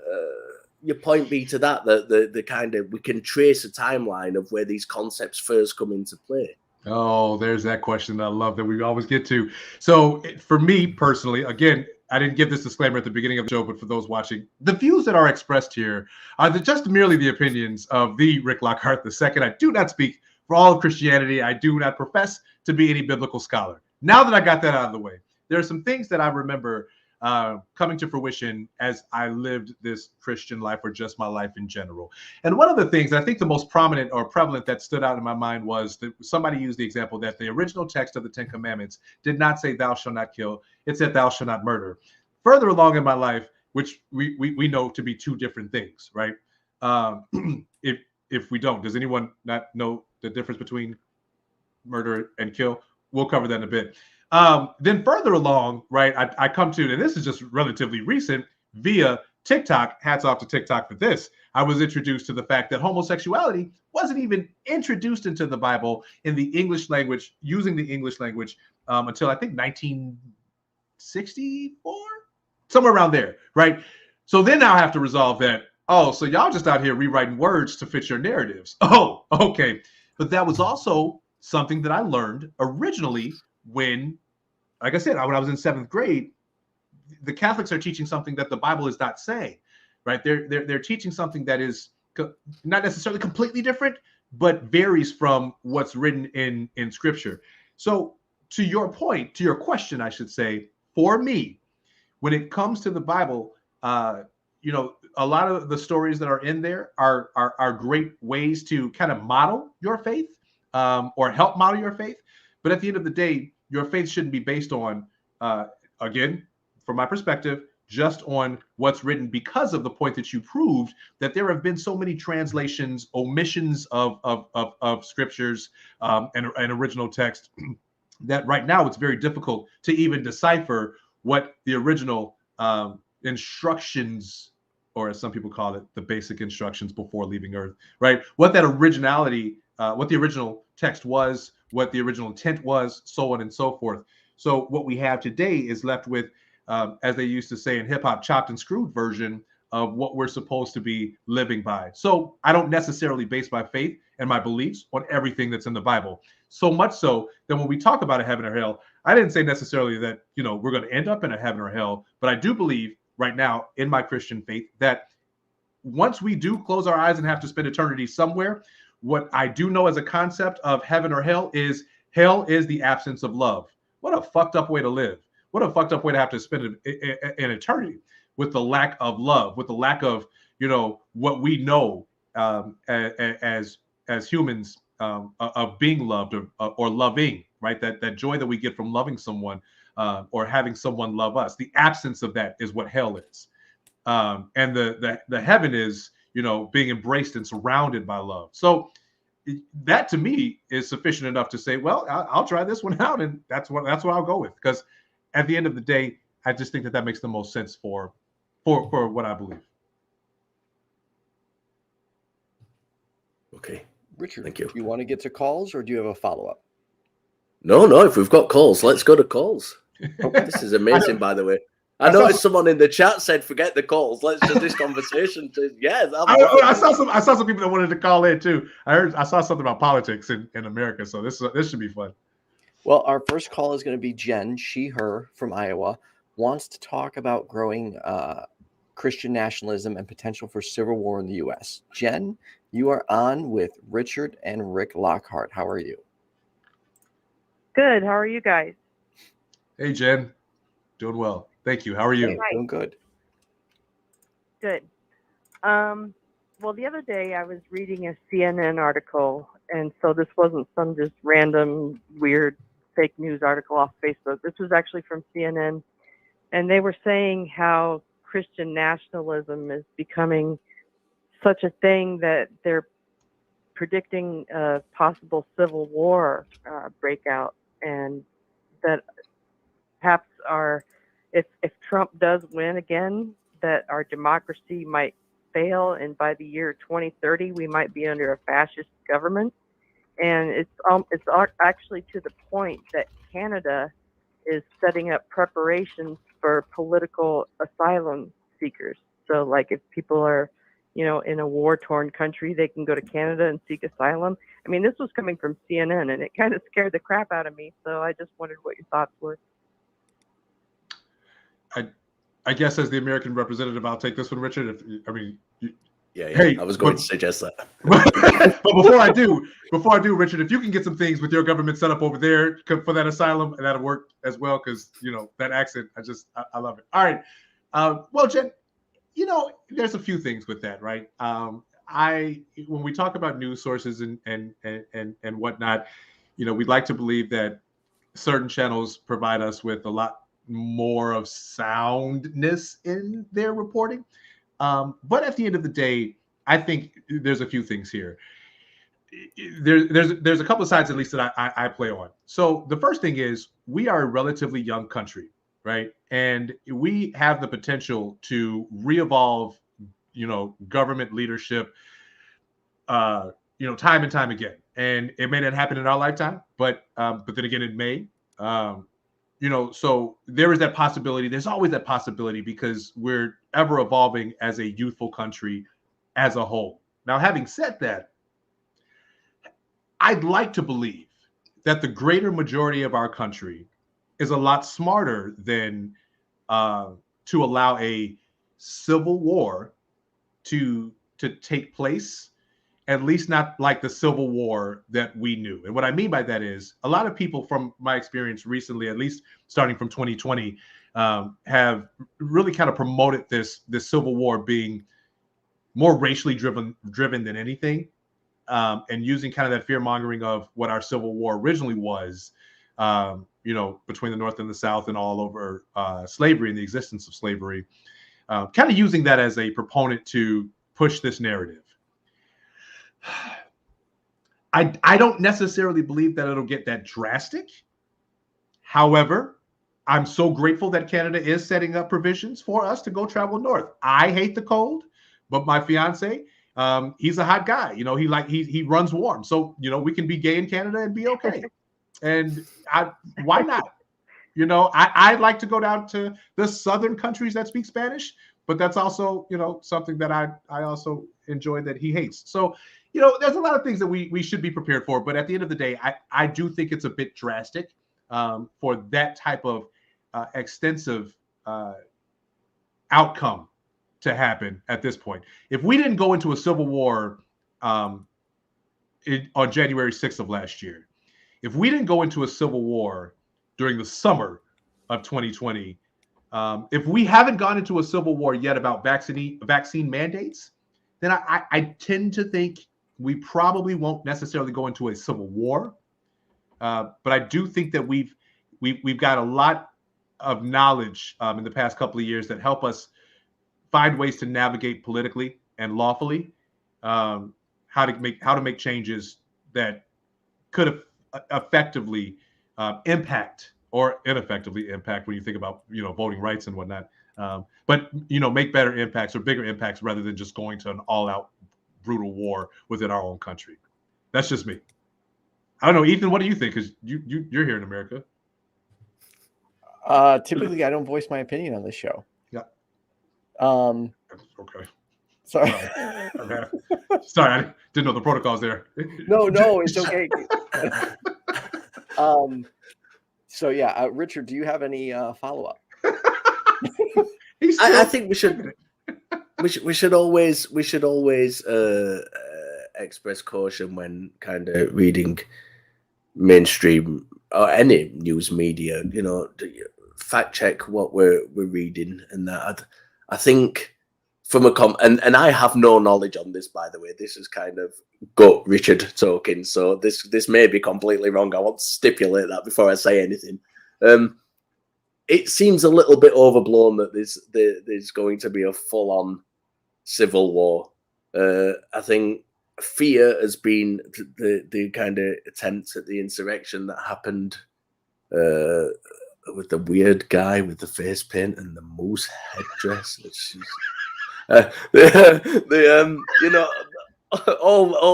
point be to that? The kind of, we can trace a timeline of where these concepts first come into play. Oh, there's that question that I love that we always get to. So for me personally, again, I didn't give this disclaimer at the beginning of the show, but for those watching, the views that are expressed here are just merely the opinions of the Rick Lockhart II. I do not speak for all of Christianity. I do not profess to be any biblical scholar. Now that I got that out of the way, there are some things that I remember coming to fruition as I lived this Christian life, or just my life in general. And one of the things, I think the most prominent or prevalent that stood out in my mind, was that somebody used the example that the original text of the Ten Commandments did not say thou shalt not kill. It said thou shalt not murder. Further along in my life, which we know to be two different things, right? If we don't, does anyone not know the difference between murder and kill? We'll cover that in a bit. Then further along, right, I come to, and this is just relatively recent, via TikTok. Hats off to TikTok for this. I was introduced to the fact that homosexuality wasn't even introduced into the Bible in the English language, using the English language, until I think 1964, somewhere around there, right? So then now I have to resolve that, oh, so y'all just out here rewriting words to fit your narratives. Oh, okay. But that was also something that I learned originally when, like I said, when I was in 7th grade. The Catholics are teaching something that the Bible is not saying, right? They're teaching something that is not necessarily completely different, but varies from what's written in Scripture. So to your point, to your question, I should say, for me, when it comes to the Bible, you know, a lot of the stories that are in there are great ways to kind of model your faith, or help model your faith. But at the end of the day, your faith shouldn't be based on, again, from my perspective, just on what's written, because of the point that you proved that there have been so many translations, omissions of scriptures, and original text, that right now it's very difficult to even decipher what the original instructions, or as some people call it, the basic instructions before leaving Earth, right? What that originality, what the original text was, what the original intent was, so on and so forth. So what we have today is left with, as they used to say in hip hop, chopped and screwed version of what we're supposed to be living by. So I don't necessarily base my faith and my beliefs on everything that's in the Bible. So much so that when we talk about a heaven or hell, I didn't say necessarily that, you know, we're going to end up in a heaven or hell, but I do believe right now in my Christian faith that once we do close our eyes and have to spend eternity somewhere, what I do know as a concept of heaven or hell is the absence of love. What a fucked up way to live. What a fucked up way to have to spend an eternity, with the lack of love, with the lack of, you know, what we know as humans, of being loved, or loving, right? That joy that we get from loving someone, or having someone love us. The absence of that is what hell is. And the heaven is, you know, being embraced and surrounded by love. So that to me is sufficient enough to say, well, I'll try this one out, and that's what I'll go with, because at the end of the day, I just think that makes the most sense for what I believe. Okay, Richard, thank you. Do you want to get to calls, or do you have a follow-up? No, if we've got calls, let's go to calls. This is amazing, by the way. I noticed someone in the chat said, "Forget the calls. Let's do this conversation." Yeah, I saw some people that wanted to call in too. I saw something about politics in America, so this should be fun. Well, our first call is going to be Jen, her from Iowa, wants to talk about growing Christian nationalism and potential for civil war in the U.S. Jen, you are on with Richard and Rick Lockhart. How are you? Good. How are you guys? Hey, Jen. Doing well. Thank you. How are you? Hey, doing good. Good. Well, the other day I was reading a CNN article, and so this wasn't some just random weird fake news article off Facebook. This was actually from CNN, and they were saying how Christian nationalism is becoming such a thing that they're predicting a possible civil war breakout, and that perhaps if Trump does win again, that our democracy might fail, and by the year 2030 we might be under a fascist government. And it's actually to the point that Canada is setting up preparations for political asylum seekers. So, like, if people are, you know, in a war-torn country, they can go to Canada and seek asylum. I mean, this was coming from CNN, and it kind of scared the crap out of me. So I just wondered what your thoughts were. I guess as the American representative, I'll take this one, Richard. Yeah. Hey, I was going to suggest that. But before I do, Richard, if you can get some things with your government set up over there for that asylum, and that'll work as well, because, you know, that accent, I love it. All right. Well, Jen, you know, there's a few things with that, right? When we talk about news sources and whatnot, you know, we'd like to believe that certain channels provide us with a lot more of soundness in their reporting. But at the end of the day, I think there's a few things here. There's a couple of sides, at least, that I play on. So the first thing is we are a relatively young country, right? And we have the potential to re-evolve, government leadership, time and time again. And it may not happen in our lifetime, but then again, it may. So there is that possibility. There's always that possibility because we're ever evolving as a youthful country as a whole. Now, having said that, I'd like to believe that the greater majority of our country is a lot smarter than to allow a civil war to take place, at least not like the Civil War that we knew. And what I mean by that is a lot of people from my experience recently, at least starting from 2020, have really kind of promoted this Civil War being more racially driven than anything. And using kind of that fear mongering of what our Civil War originally was, between the North and the South and all over slavery and the existence of slavery, kind of using that as a proponent to push this narrative. I don't necessarily believe that it'll get that drastic. However, I'm so grateful that Canada is setting up provisions for us to go travel north. I hate the cold, but my fiance, he's a hot guy. He runs warm. So, we can be gay in Canada and be okay. And why not? I'd like to go down to the southern countries that speak Spanish, but that's also, something that I also enjoy that he hates. So, there's a lot of things that we should be prepared for. But at the end of the day, I do think it's a bit drastic for that type of extensive outcome to happen at this point. If we didn't go into a civil war on January 6th of last year, if we didn't go into a civil war during the summer of 2020, if we haven't gone into a civil war yet about vaccine mandates, then I tend to think we probably won't necessarily go into a civil war. But I do think that we've got a lot of knowledge in the past couple of years that help us find ways to navigate politically and lawfully, how to make changes that could effectively impact or ineffectively impact when you think about voting rights and whatnot. But make better impacts or bigger impacts rather than just going to an all-out brutal war within our own country. That's just me. I don't know, Ethan. What do you think? Because you're here in America. Typically, I don't voice my opinion on this show. Yeah. Okay. Sorry. Okay. Sorry, I didn't know the protocols there. No, it's okay. So yeah, Richard, do you have any follow-up? I think we should always express caution when kind of reading mainstream or any news media. Fact check what we're reading, and that I think from and I have no knowledge on this, by the way. This is kind of gut Richard talking, so this may be completely wrong. I want to stipulate that before I say anything. It seems a little bit overblown that there's going to be a full-on civil war. I think fear has been the kind of attempt at the insurrection that happened with the weird guy with the face paint and the moose headdress. All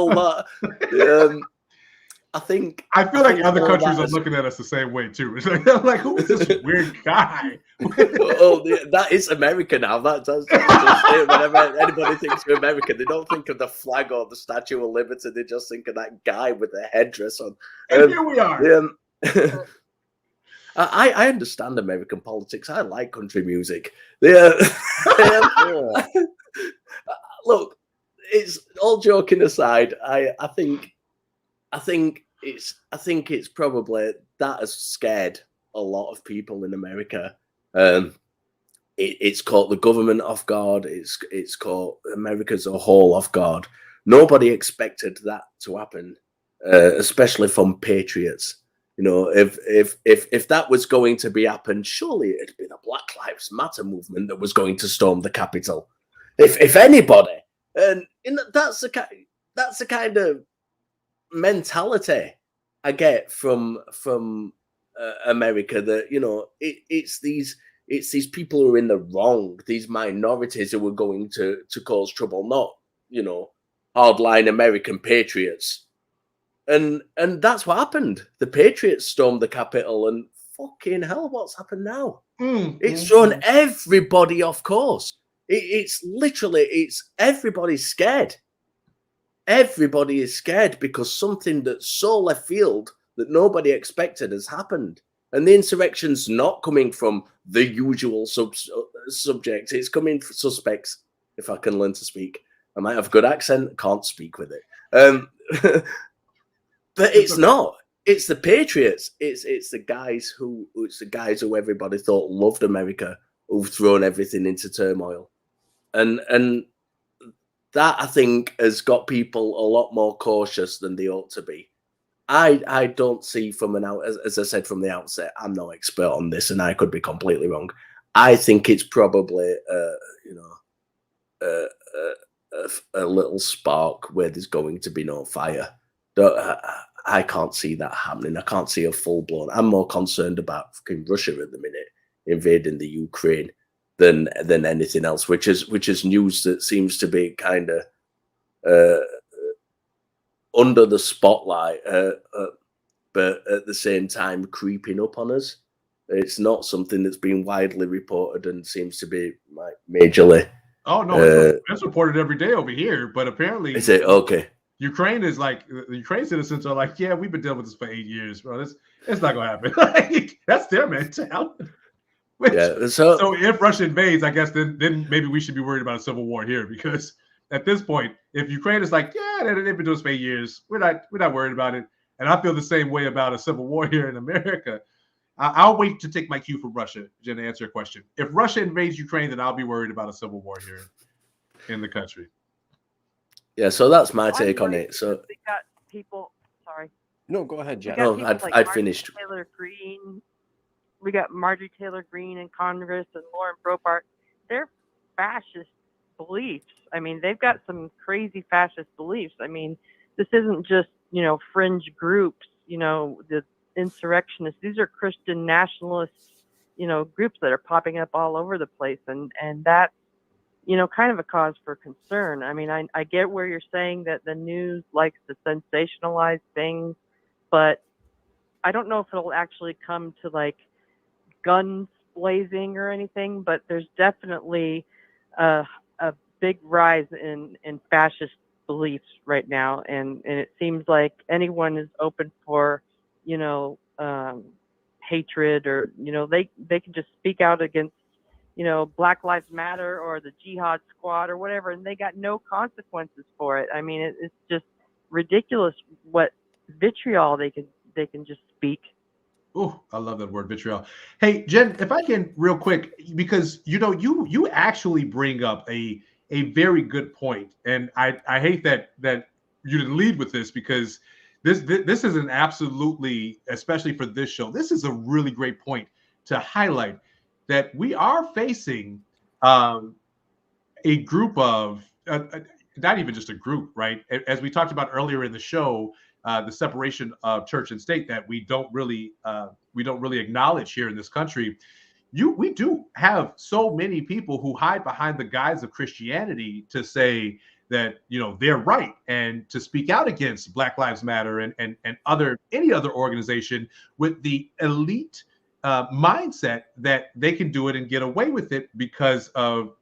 that. I feel like other countries are looking at us the same way too. It's like who is this weird guy? That is America now. That's whenever anybody thinks of America, they don't think of the flag or the Statue of Liberty. They just think of that guy with the headdress on. And here we are. I understand American politics. I like country music. Look, it's all joking aside. I think it's probably that has scared a lot of people in America. It's caught the government off guard. It's caught America as a whole off guard. Nobody expected that to happen, especially from patriots. You know, if that was going to be happen, surely it'd be the Black Lives Matter movement that was going to storm the Capitol. If anybody, and that's the kind of mentality I get from America, that, you know, it's these people who are in the wrong, these minorities who are going to cause trouble, not, you know, hardline American patriots. And that's what happened. The Patriots stormed the Capitol, and fucking hell, what's happened now? It's thrown everybody off course. It's literally, everybody's scared. Everybody is scared because something that's so left field that nobody expected has happened. And the insurrection's not coming from the usual subject. It's coming from suspects, if I can learn to speak. I might have a good accent, can't speak with it. But it's not. It's the Patriots. It's the guys who everybody thought loved America, who've thrown everything into turmoil, and that, I think, has got people a lot more cautious than they ought to be. I don't see as I said from the outset, I'm no expert on this, and I could be completely wrong. I think it's probably a little spark where there's going to be no fire. I can't see that happening. I can't see a full-blown. I'm more concerned about fucking Russia at the minute invading the Ukraine than anything else, which is news that seems to be kind of under the spotlight, but at the same time creeping up on us. It's not something that's been widely reported and seems to be like majorly. Oh no, it's reported every day over here, but apparently is it okay? Ukraine is like, the Ukraine citizens are like, yeah, we've been dealing with this for 8 years, bro. It's not gonna happen. Like, that's their mentality. So if Russia invades, I guess then maybe we should be worried about a civil war here, because at this point, if Ukraine is like, yeah, they've been doing this for 8 years, we're not worried about it. And I feel the same way about a civil war here in America. I'll wait to take my cue from Russia, Jen, to answer your question. If Russia invades Ukraine, then I'll be worried about a civil war here in the country. Yeah, so that's my take on it. So we got people. Sorry. No, go ahead, Jen. No, I'd finished. We got Marjorie Taylor Greene in Congress and Lauren Brobart. They're fascist beliefs. I mean, they've got some crazy fascist beliefs. I mean, this isn't just, you know, fringe groups, you know, the insurrectionists. These are Christian nationalists, you know, groups that are popping up all over the place. And that's, you know, kind of a cause for concern. I mean, I get where you're saying that the news likes to sensationalize things, but I don't know if it'll actually come to like guns blazing or anything, but there's definitely a big rise in fascist beliefs right now. And it seems like anyone is open for, you know, hatred, or, you know, they can just speak out against, you know, Black Lives Matter or the Jihad Squad or whatever, and they got no consequences for it. I mean, it's just ridiculous what vitriol they can just speak. Oh, I love that word, vitriol. Hey, Jen, if I can real quick, because, you know, you actually bring up a very good point, and I hate that you didn't lead with this, because this is an absolutely, especially for this show, this is a really great point to highlight, that we are facing a group of, not even just a group, right? As we talked about earlier in the show, the separation of church and state that we don't really acknowledge here in this country. We do have so many people who hide behind the guise of Christianity to say that, you know, they're right, and to speak out against Black Lives Matter and any other organization with the elite mindset that they can do it and get away with it because of,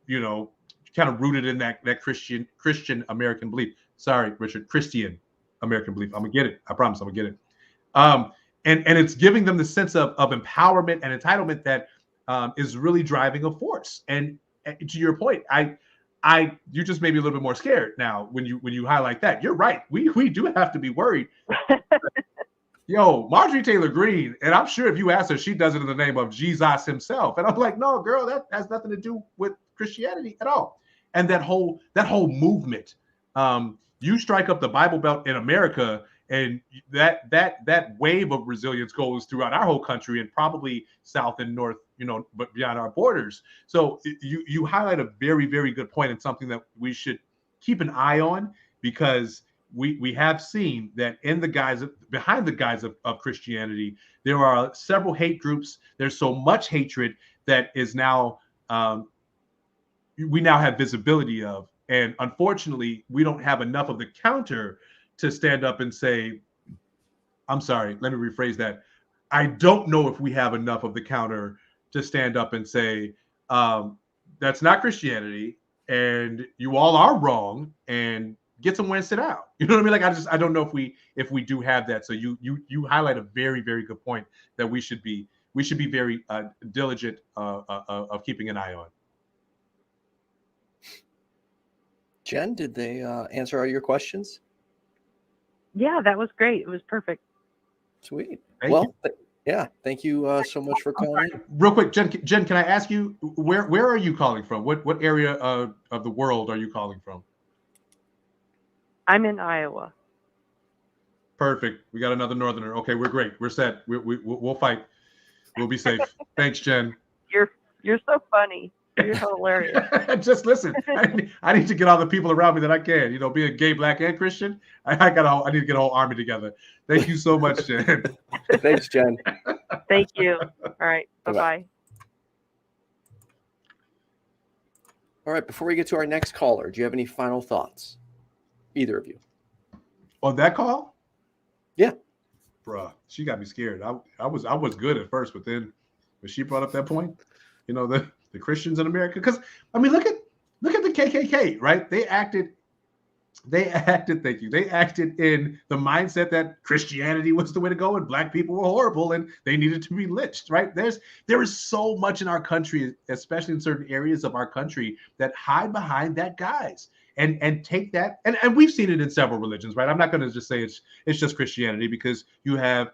you know, kind of rooted in that Christian American belief. Sorry, Richard, Christian American belief. I'm gonna get it. I promise I'm gonna get it. And it's giving them the sense of empowerment and entitlement that is really driving a force. And to your point, you just made me a little bit more scared now when you highlight that. You're right. We do have to be worried. Yo, Marjorie Taylor Greene, and I'm sure if you ask her, she does it in the name of Jesus himself. And I'm like, no, girl, that has nothing to do with Christianity at all. And that whole movement, you strike up the Bible Belt in America, And that wave of resilience goes throughout our whole country and probably south and north, but beyond our borders. So you highlight a very, very good point, and something that we should keep an eye on, because we have seen that behind the guise of Christianity, there are several hate groups. There's so much hatred that is now we now have visibility of. And unfortunately, we don't have enough of the counter to stand up and say, I'm sorry, let me rephrase that. I don't know if we have enough of the counter to stand up and say, that's not Christianity, and you all are wrong, and get somewhere and sit out. You know what I mean? Like, I don't know if we do have that. So you highlight a very, very good point that we should be very diligent of keeping an eye on. Jen, did they answer all your questions? Yeah, that was great. It was perfect. Sweet. Thank you. Thank you so much for calling in. Real quick, Jen, can I ask you, where are you calling from? What area of the world are you calling from? I'm in Iowa. Perfect. We got another northerner. Okay, we're great. We're set. We'll fight. We'll be safe. Thanks, Jen. You're so funny. You're hilarious. Just listen. I need to get all the people around me that I can. Being gay, black, and Christian, I need to get a whole army together. Thank you so much, Jen. Thanks, Jen. Thank you. All right. Bye-bye. All right. Before we get to our next caller, do you have any final thoughts? Either of you. On that call? Yeah. Bruh, she got me scared. I was good at first, but then when she brought up that point, the Christians in America, because I mean, look at the KKK, right? They acted in the mindset that Christianity was the way to go and black people were horrible and they needed to be lynched, right? There is so much in our country, especially in certain areas of our country, that hide behind that guise and take that, and we've seen it in several religions, right? I'm not going to just say it's just Christianity, because you have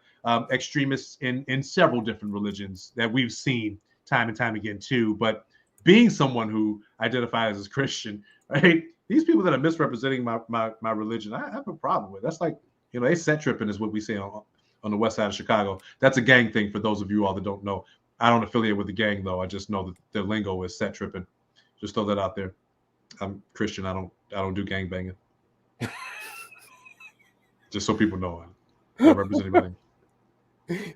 extremists in several different religions that we've seen time and time again too. But being someone who identifies as Christian, right? These people that are misrepresenting my religion, I have a problem with. That's like, they set tripping is what we say on the west side of Chicago. That's a gang thing for those of you all that don't know. I don't affiliate with the gang though. I just know that their lingo is set tripping. Just throw that out there. I'm Christian. I don't do gang banging. Just so people know, I don't represent anybody.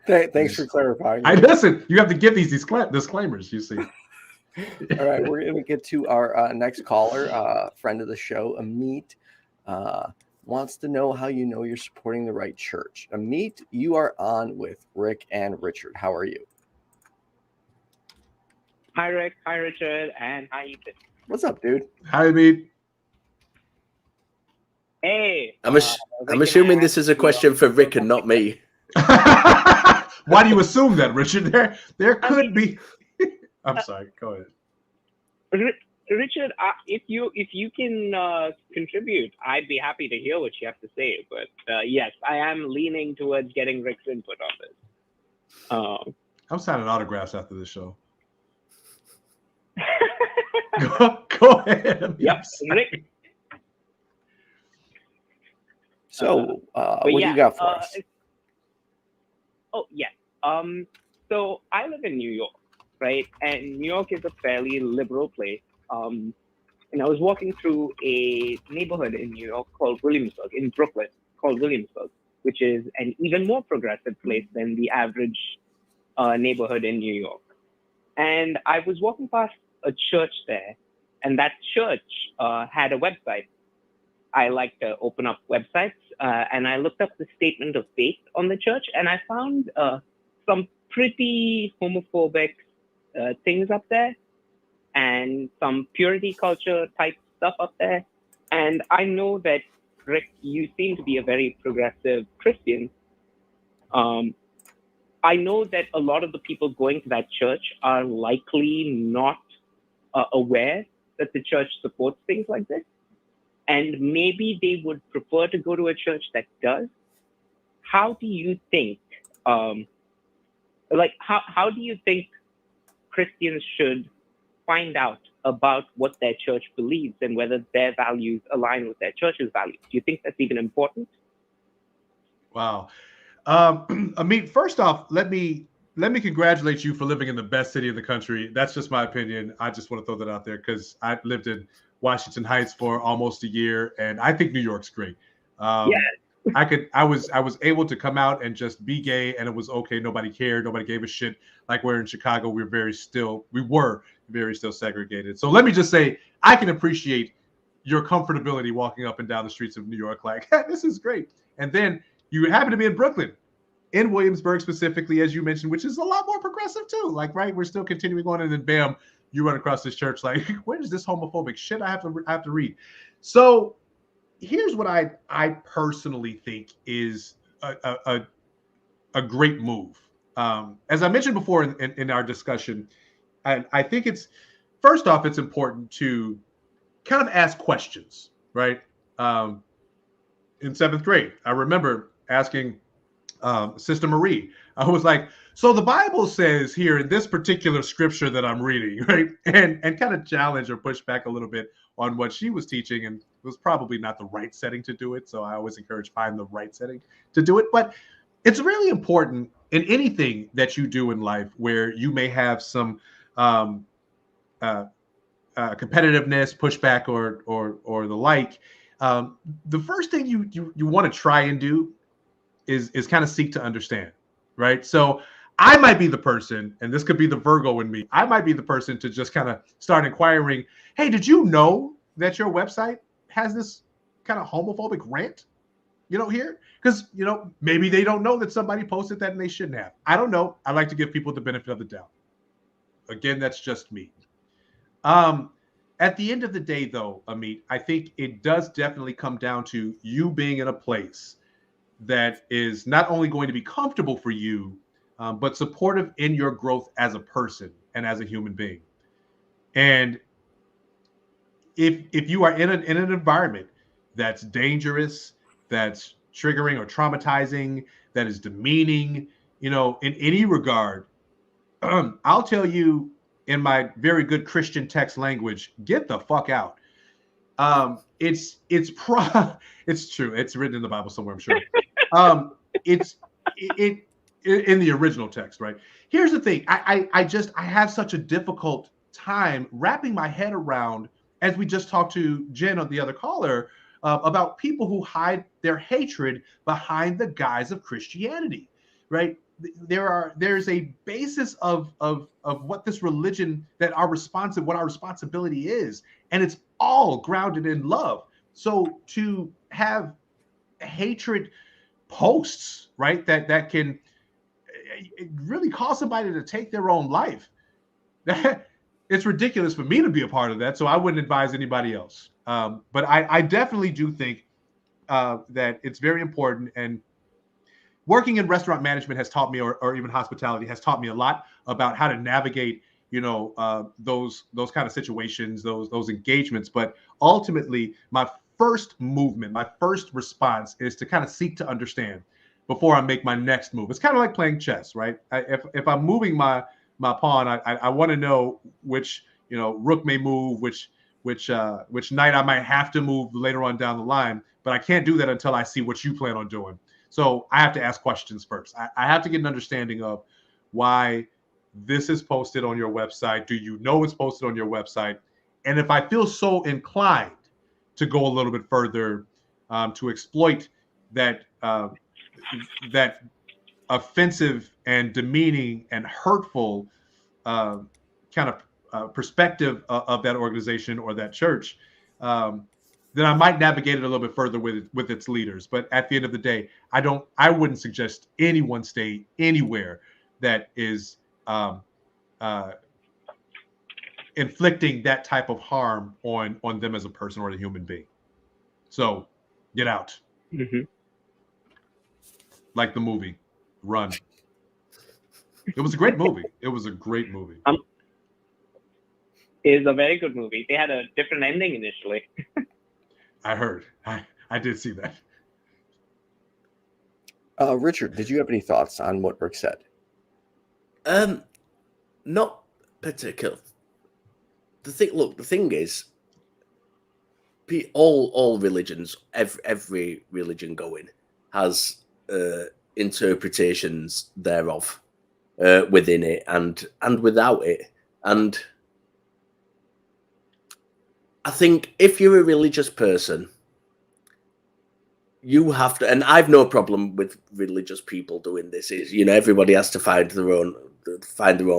Thanks for clarifying. Listen, you have to give these disclaimers, you see. All right, we're going to get to our next caller, friend of the show, Ameet, wants to know how you know you're supporting the right church. Ameet, you are on with Rick and Richard. How are you? Hi, Rick. Hi, Richard. And hi, Ethan. What's up, dude? Hi, Ameet. Hey. I'm assuming this is a question for Rick and not me. Why do you assume that, Richard? There could be. I'm sorry. Go ahead. Richard, if you can contribute, I'd be happy to hear what you have to say. But yes, I am leaning towards getting Rick's input on this. I'm signing autographs after this show. Go ahead. Yep, Rick. So, what do you got for us? Oh, yes. So I live in New York, right? And New York is a fairly liberal place. And I was walking through a neighborhood in New York called Williamsburg, in Brooklyn, called Williamsburg, which is an even more progressive place than the average neighborhood in New York. And I was walking past a church there, and that church had a website. I like to open up websites, and I looked up the statement of faith on the church, and I found some pretty homophobic things up there, and some purity culture type stuff up there. And I know that, Rick, you seem to be a very progressive Christian. I know that a lot of the people going to that church are likely not aware that the church supports things like this. And maybe they would prefer to go to a church that does. How do you think, how do you think Christians should find out about what their church believes and whether their values align with their church's values? Do you think that's even important? Wow. Ameet, first off, let me congratulate you for living in the best city in the country. That's just my opinion. I just want to throw that out there because I lived in Washington Heights for almost a year, and I think New York's great. Yeah. I was able to come out and just be gay, and it was okay. Nobody cared. Nobody gave a shit. Like we're in Chicago, we were very still segregated. So let me just say, I can appreciate your comfortability walking up and down the streets of New York. Like, hey, this is great. And then you happen to be in Brooklyn, in Williamsburg specifically, as you mentioned, which is a lot more progressive too. Like, right, we're still continuing on, and then bam, you run across this church. Like, where is this homophobic shit I have to read? So here's what I personally think is a great move. As I mentioned before in our discussion, I think it's, first off, it's important to kind of ask questions, right? In seventh grade, I remember asking Sister Marie, I was like, so the Bible says here in this particular scripture that I'm reading, right? And kind of challenge or push back a little bit on what she was teaching. And it was probably not the right setting to do it. So I always encourage find the right setting to do it. But it's really important in anything that you do in life where you may have some competitiveness, pushback, or the like. The first thing you want to try and do is kind of seek to understand, right? So I might be the person, and this could be the Virgo in me, I might be the person to just kind of start inquiring, hey, did you know that your website has this kind of homophobic rant, here? Because, maybe they don't know that somebody posted that and they shouldn't have. I don't know. I like to give people the benefit of the doubt. Again, that's just me. At the end of the day, though, Ameet, I think it does definitely come down to you being in a place that is not only going to be comfortable for you, but supportive in your growth as a person and as a human being. And if you are in an environment that's dangerous, that's triggering or traumatizing, that is demeaning, in any regard, I'll tell you in my very good Christian text language, get the fuck out. It's true. It's written in the Bible somewhere, I'm sure. It's in the original text, right? Here's the thing. I have such a difficult time wrapping my head around, as we just talked to Jen, or the other caller, about people who hide their hatred behind the guise of Christianity, right? There's a basis of what this religion, what our responsibility is, and it's all grounded in love. So to have hatred posts, right, that can really cause somebody to take their own life, it's ridiculous for me to be a part of that. So I wouldn't advise anybody else. But I definitely do think that it's very important, and working in restaurant management has taught me, or even hospitality has taught me a lot about how to navigate, those kind of situations, those engagements. But ultimately, my first movement, my first response is to kind of seek to understand before I make my next move. It's kind of like playing chess, right? If I'm moving my pawn, I want to know which, rook may move, which knight I might have to move later on down the line. But I can't do that until I see what you plan on doing. So I have to ask questions first. I have to get an understanding of why this is posted on your website. Do you know it's posted on your website? And if I feel so inclined to go a little bit further, to exploit that that offensive and demeaning and hurtful kind of perspective of that organization or that church, then I might navigate it a little bit further with its leaders. But at the end of the day, I wouldn't suggest anyone stay anywhere that is inflicting that type of harm on them as a person or a human being. So get out. Mm-hmm. Like the movie, Run. It was a great movie. It was a great movie. It is a very good movie. They had a different ending initially. I heard. I did see that. Richard, did you have any thoughts on what Rick said? Not particular. The thing is, all religions, every religion going has interpretations thereof within it and without it. And I think if you're a religious person, you have to, and I've no problem with religious people doing this. Is, you know, everybody has to find their own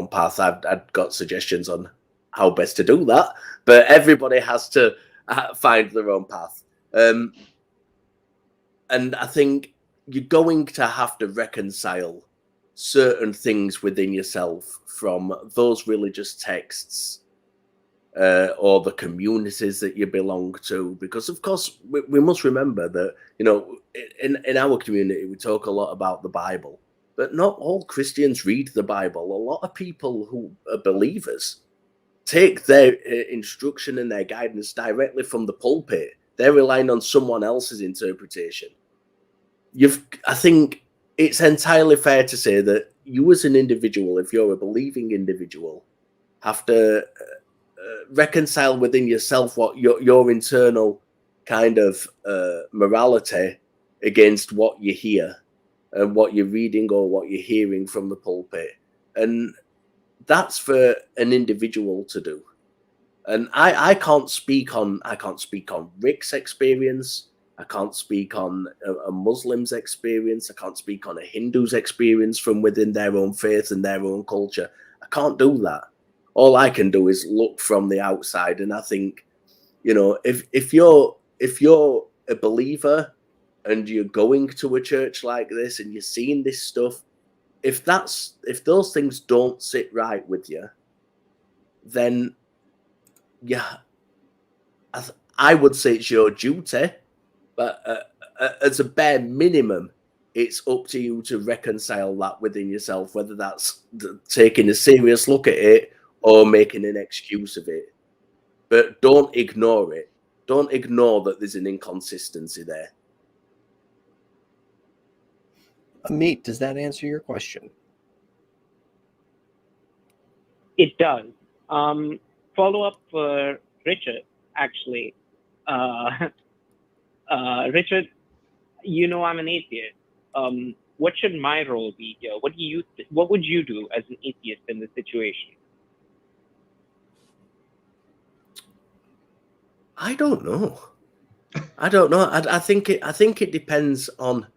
path. I've got suggestions on how best to do that, but everybody has to find their own path. And I think you're going to have to reconcile certain things within yourself from those religious texts or the communities that you belong to, because of course we must remember that, you know, in our community we talk a lot about the Bible, but not all Christians read the Bible. A lot of people who are believers take their instruction and their guidance directly from the pulpit. They're relying on someone else's interpretation. I think it's entirely fair to say that you as an individual, if you're a believing individual, have to reconcile within yourself what your internal kind of morality against what you hear and what you're reading or what you're hearing from the pulpit. And that's for an individual to do. And I can't speak on Rick's experience. I can't speak on a Muslim's experience. I can't speak on a Hindu's experience from within their own faith and their own culture. I can't do that. All I can do is look from the outside. And I think, you know, if you're a believer and you're going to a church like this and you're seeing this stuff, if those things don't sit right with you, then yeah, I would say it's your duty, but as a bare minimum, it's up to you to reconcile that within yourself, whether that's taking a serious look at it or making an excuse of it. But don't ignore it. Don't ignore that there's an inconsistency there. Ameet, does that answer your question? It does. Follow up for Richard, actually. Richard, you know I'm an atheist. What should my role be here? What would you do as an atheist in this situation? I don't know. I think it depends on.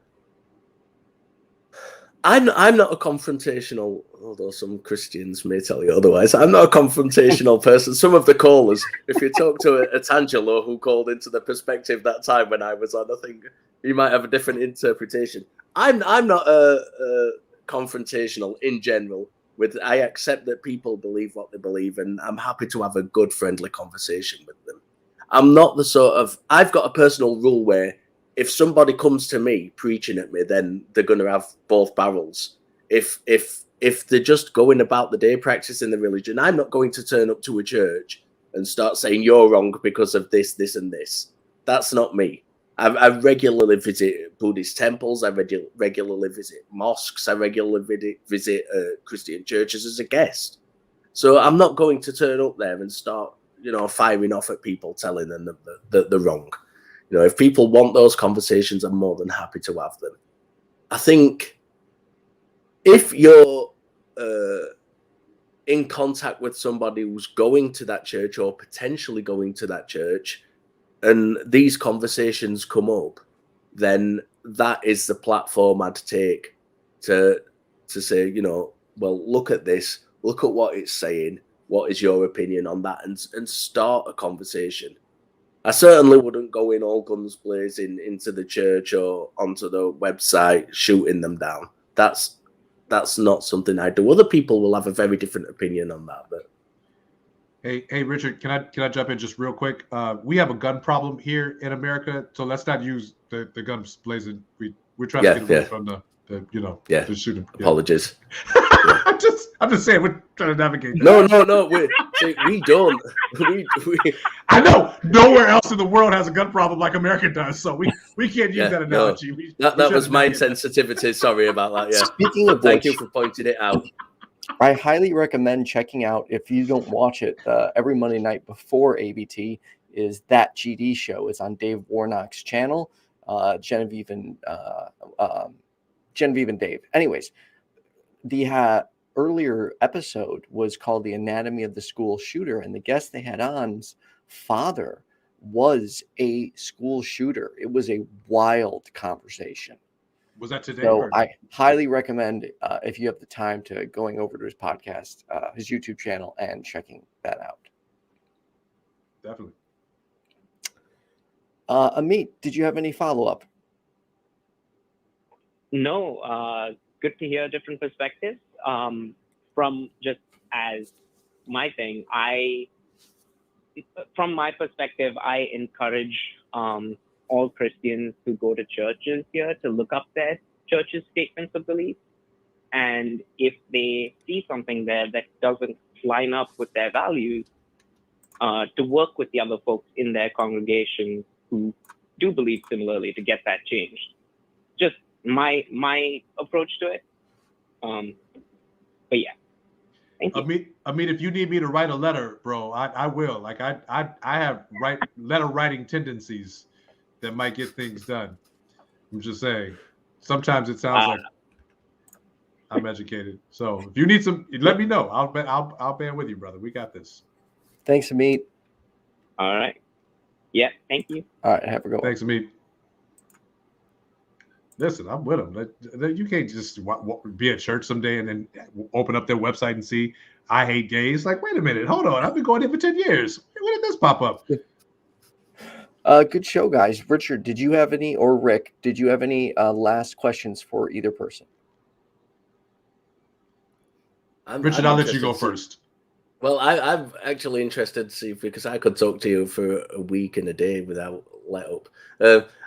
I'm not a confrontational, although some Christians may tell you otherwise. I'm not a confrontational person. Some of the callers, if you talk to a Tangelo who called into the perspective that time when I was on, I think you might have a different interpretation. I'm not confrontational in general. I accept that people believe what they believe, and I'm happy to have a good, friendly conversation with them. I'm not the sort of. I've got a personal rule where if somebody comes to me preaching at me, then they're going to have both barrels. If they're just going about the day practicing the religion, I'm not going to turn up to a church and start saying you're wrong because of this, this, and this. That's not me. I regularly visit Buddhist temples. I regularly visit mosques. I regularly visit Christian churches as a guest. So I'm not going to turn up there and start, firing off at people, telling them that they're wrong. If people want those conversations, I'm more than happy to have them. I think if you're in contact with somebody who's going to that church or potentially going to that church, and these conversations come up, then that is the platform I'd take to say, well, look at this, look at what it's saying. What is your opinion on that? And start a conversation. I certainly wouldn't go in all guns blazing into the church or onto the website shooting them down. That's not something I do. Other people will have a very different opinion on that. But hey, Richard, can I jump in just real quick? We have a gun problem here in America, so let's not use the guns blazing. We're trying to get away from the shooting. Apologies. I'm just saying we're trying to navigate. No. We don't. We I know nowhere else in the world has a gun problem like America does, so we can't use that analogy. No. That was my sensitivity. Sorry about that. Yeah. Speaking of thank which, you for pointing it out. I highly recommend checking out, if you don't watch it, every Monday night before AvT is That GD Show. It's on Dave Warnock's channel. Genevieve and Genevieve and Dave. Anyways, the earlier episode was called The Anatomy of the School Shooter, and the guest they had on's father was a school shooter. It was a wild conversation. Was that today? So I highly recommend, if you have the time, to going over to his podcast, his YouTube channel, and checking that out. Definitely. Ameet, did you have any follow-up? No, good to hear different perspectives. From just as my thing, from my perspective, I encourage all Christians who go to churches here to look up their church's statements of belief. And if they see something there that doesn't line up with their values, to work with the other folks in their congregation who do believe similarly to get that changed. Just my approach to it. But yeah. Thank you. Ameet, if you need me to write a letter, bro, I will. Like I have letter writing tendencies that might get things done. I'm just saying. Sometimes it sounds like I'm educated. So if you need some, let me know. I'll band with you, brother. We got this. Thanks, Ameet. All right. Yeah, thank you. All right, have a good one. Thanks, Ameet. Listen, I'm with them. You can't just be at church someday and then open up their website and see I hate gays. Like, wait a minute, hold on. I've been going here for 10 years. When did this pop up? Good show, guys. Richard, did you have any, or Rick, did you have any last questions for either person? Richard, I'll let you go first. Well, I'm actually interested to see, because I could talk to you for a week and a day without let up.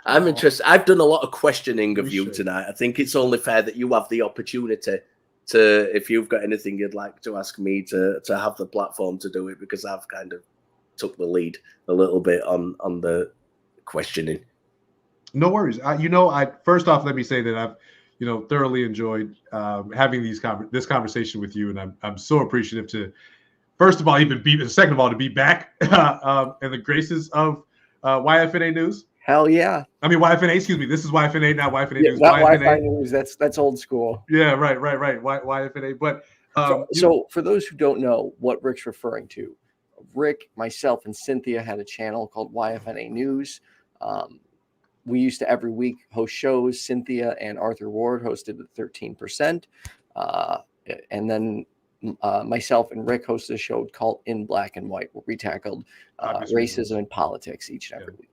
I'm interested. I've done a lot of questioning of you tonight. I think it's only fair that you have the opportunity to, if you've got anything you'd like to ask me, to have the platform to do it, because I've kind of took the lead a little bit on the questioning. No worries. First off, let me say that I've thoroughly enjoyed having this conversation with you, and I'm so appreciative to, first of all, second of all, to be back in the graces of YFNA News. Hell yeah. I mean, YFNA, excuse me. This is YFNA, not YFNA News. Not YFNA News. That's old school. Yeah, right. YFNA. But so for those who don't know what Rick's referring to, Rick, myself, and Cynthia had a channel called YFNA News. We used to every week host shows. Cynthia and Arthur Ward hosted the 13%. And then myself and Rick hosted a show called In Black and White, where we tackled racism and politics each and every week.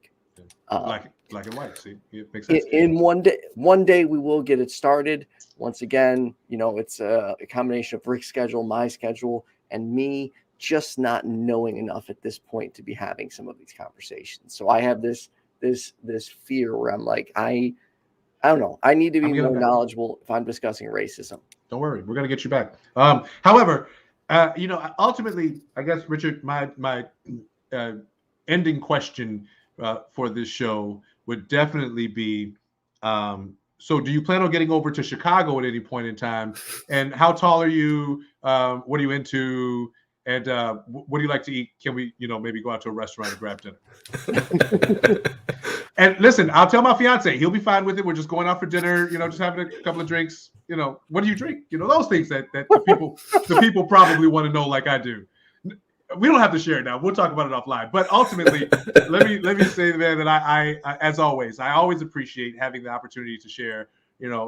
Black and white. See, it makes sense. In one day we will get it started. Once again, it's a combination of Rick's schedule, my schedule, and me just not knowing enough at this point to be having some of these conversations. So I have this fear where I'm like, I don't know. I need to be more knowledgeable if I'm discussing racism. Don't worry, we're gonna get you back. However, ultimately, I guess, Richard, my ending question for this show would definitely be, so do you plan on getting over to Chicago at any point in time? And how tall are you? What are you into? And what do you like to eat? Can we, maybe go out to a restaurant and grab dinner? And listen, I'll tell my fiance, he'll be fine with it. We're just going out for dinner, just having a couple of drinks. What do you drink? Those things that the people probably want to know, like I do. We don't have to share it now. We'll talk about it offline. But ultimately, let me say, man, that I as always, I always appreciate having the opportunity to share,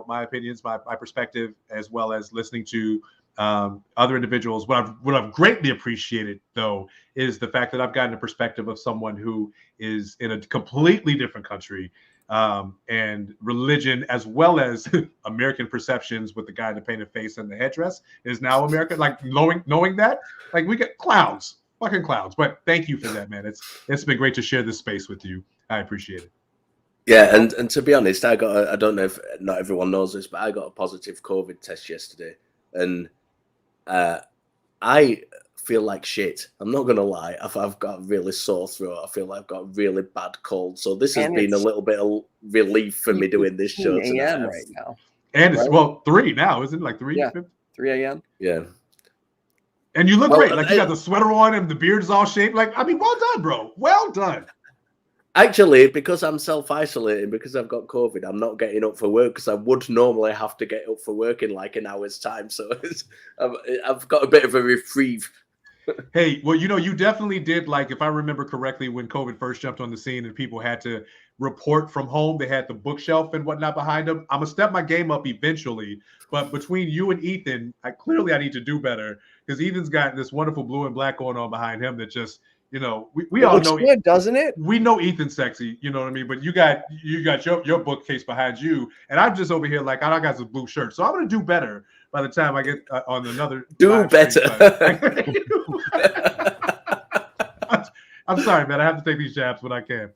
my opinions, my perspective, as well as listening to other individuals. What I've greatly appreciated, though, is the fact that I've gotten a perspective of someone who is in a completely different country, and religion, as well as American perceptions, with the guy in the painted face and the headdress is now American. Like knowing that, like, we get fucking clowns. But thank you for that, man. It's been great to share this space with you. I appreciate it. Yeah, and to be honest, I don't know if not everyone knows this, but I got a positive COVID test yesterday, and I feel like shit. I'm not gonna lie. I've got a really sore throat. I feel like I've got a really bad cold. So this has been a little bit of relief for me doing this show tonight. Right now. And it's 3 now, isn't it? Like 3? Yeah, 3 a.m. Yeah. And you look great. Like, you got the sweater on and the beard is all shaped. Like, I mean, well done, bro. Well done. Actually, because I'm self-isolating, because I've got COVID, I'm not getting up for work because I would normally have to get up for work in like an hour's time. So I've got a bit of a reprieve. Hey, well, you definitely did, like, if I remember correctly, when COVID first jumped on the scene and people had to report from home, they had the bookshelf and whatnot behind them. I'm gonna step my game up eventually, but between you and Ethan, I need to do better because Ethan's got this wonderful blue and black going on behind him that just, we It all looks know good, doesn't it? we know Ethan's sexy, you know what I mean? But you got your bookcase behind you, and I'm just over here like I got this blue shirt, so I'm gonna do better by the time I get on another. Do better. I'm sorry, man. I have to take these jabs when I can.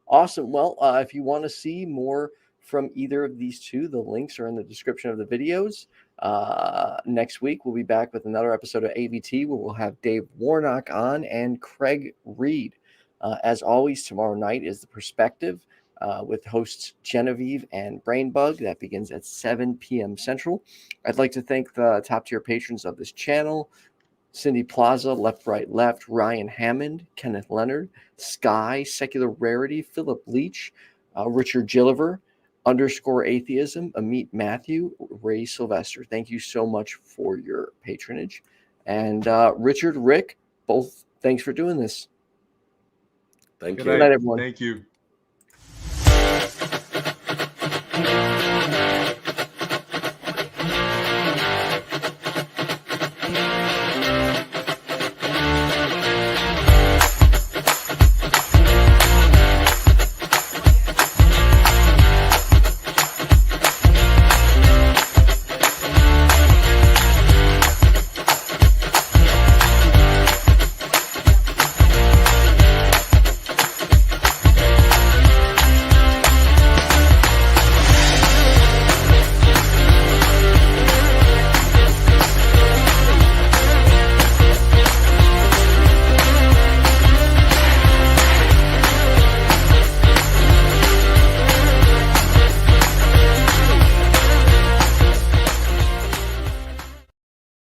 Awesome. Well, if you want to see more from either of these two, the links are in the description of the videos. Next week, we'll be back with another episode of AvT where we'll have Dave Warnock on and Craig Reed. As always, tomorrow night is The Perspective with hosts Genevieve and Brainbug. That begins at 7 p.m. Central. I'd like to thank the top tier patrons of this channel: Cindy Plaza, Left, Right, Left, Ryan Hammond, Kenneth Leonard, Skye, Secular Rarity, Philip Leitch, Richard Gilliver, _Atheism, Ameet, Mathew, Ray Sylvester. Thank you so much for your patronage. And Richard, Rick, both thanks for doing this. Thank you. Good night, everyone. Thank you.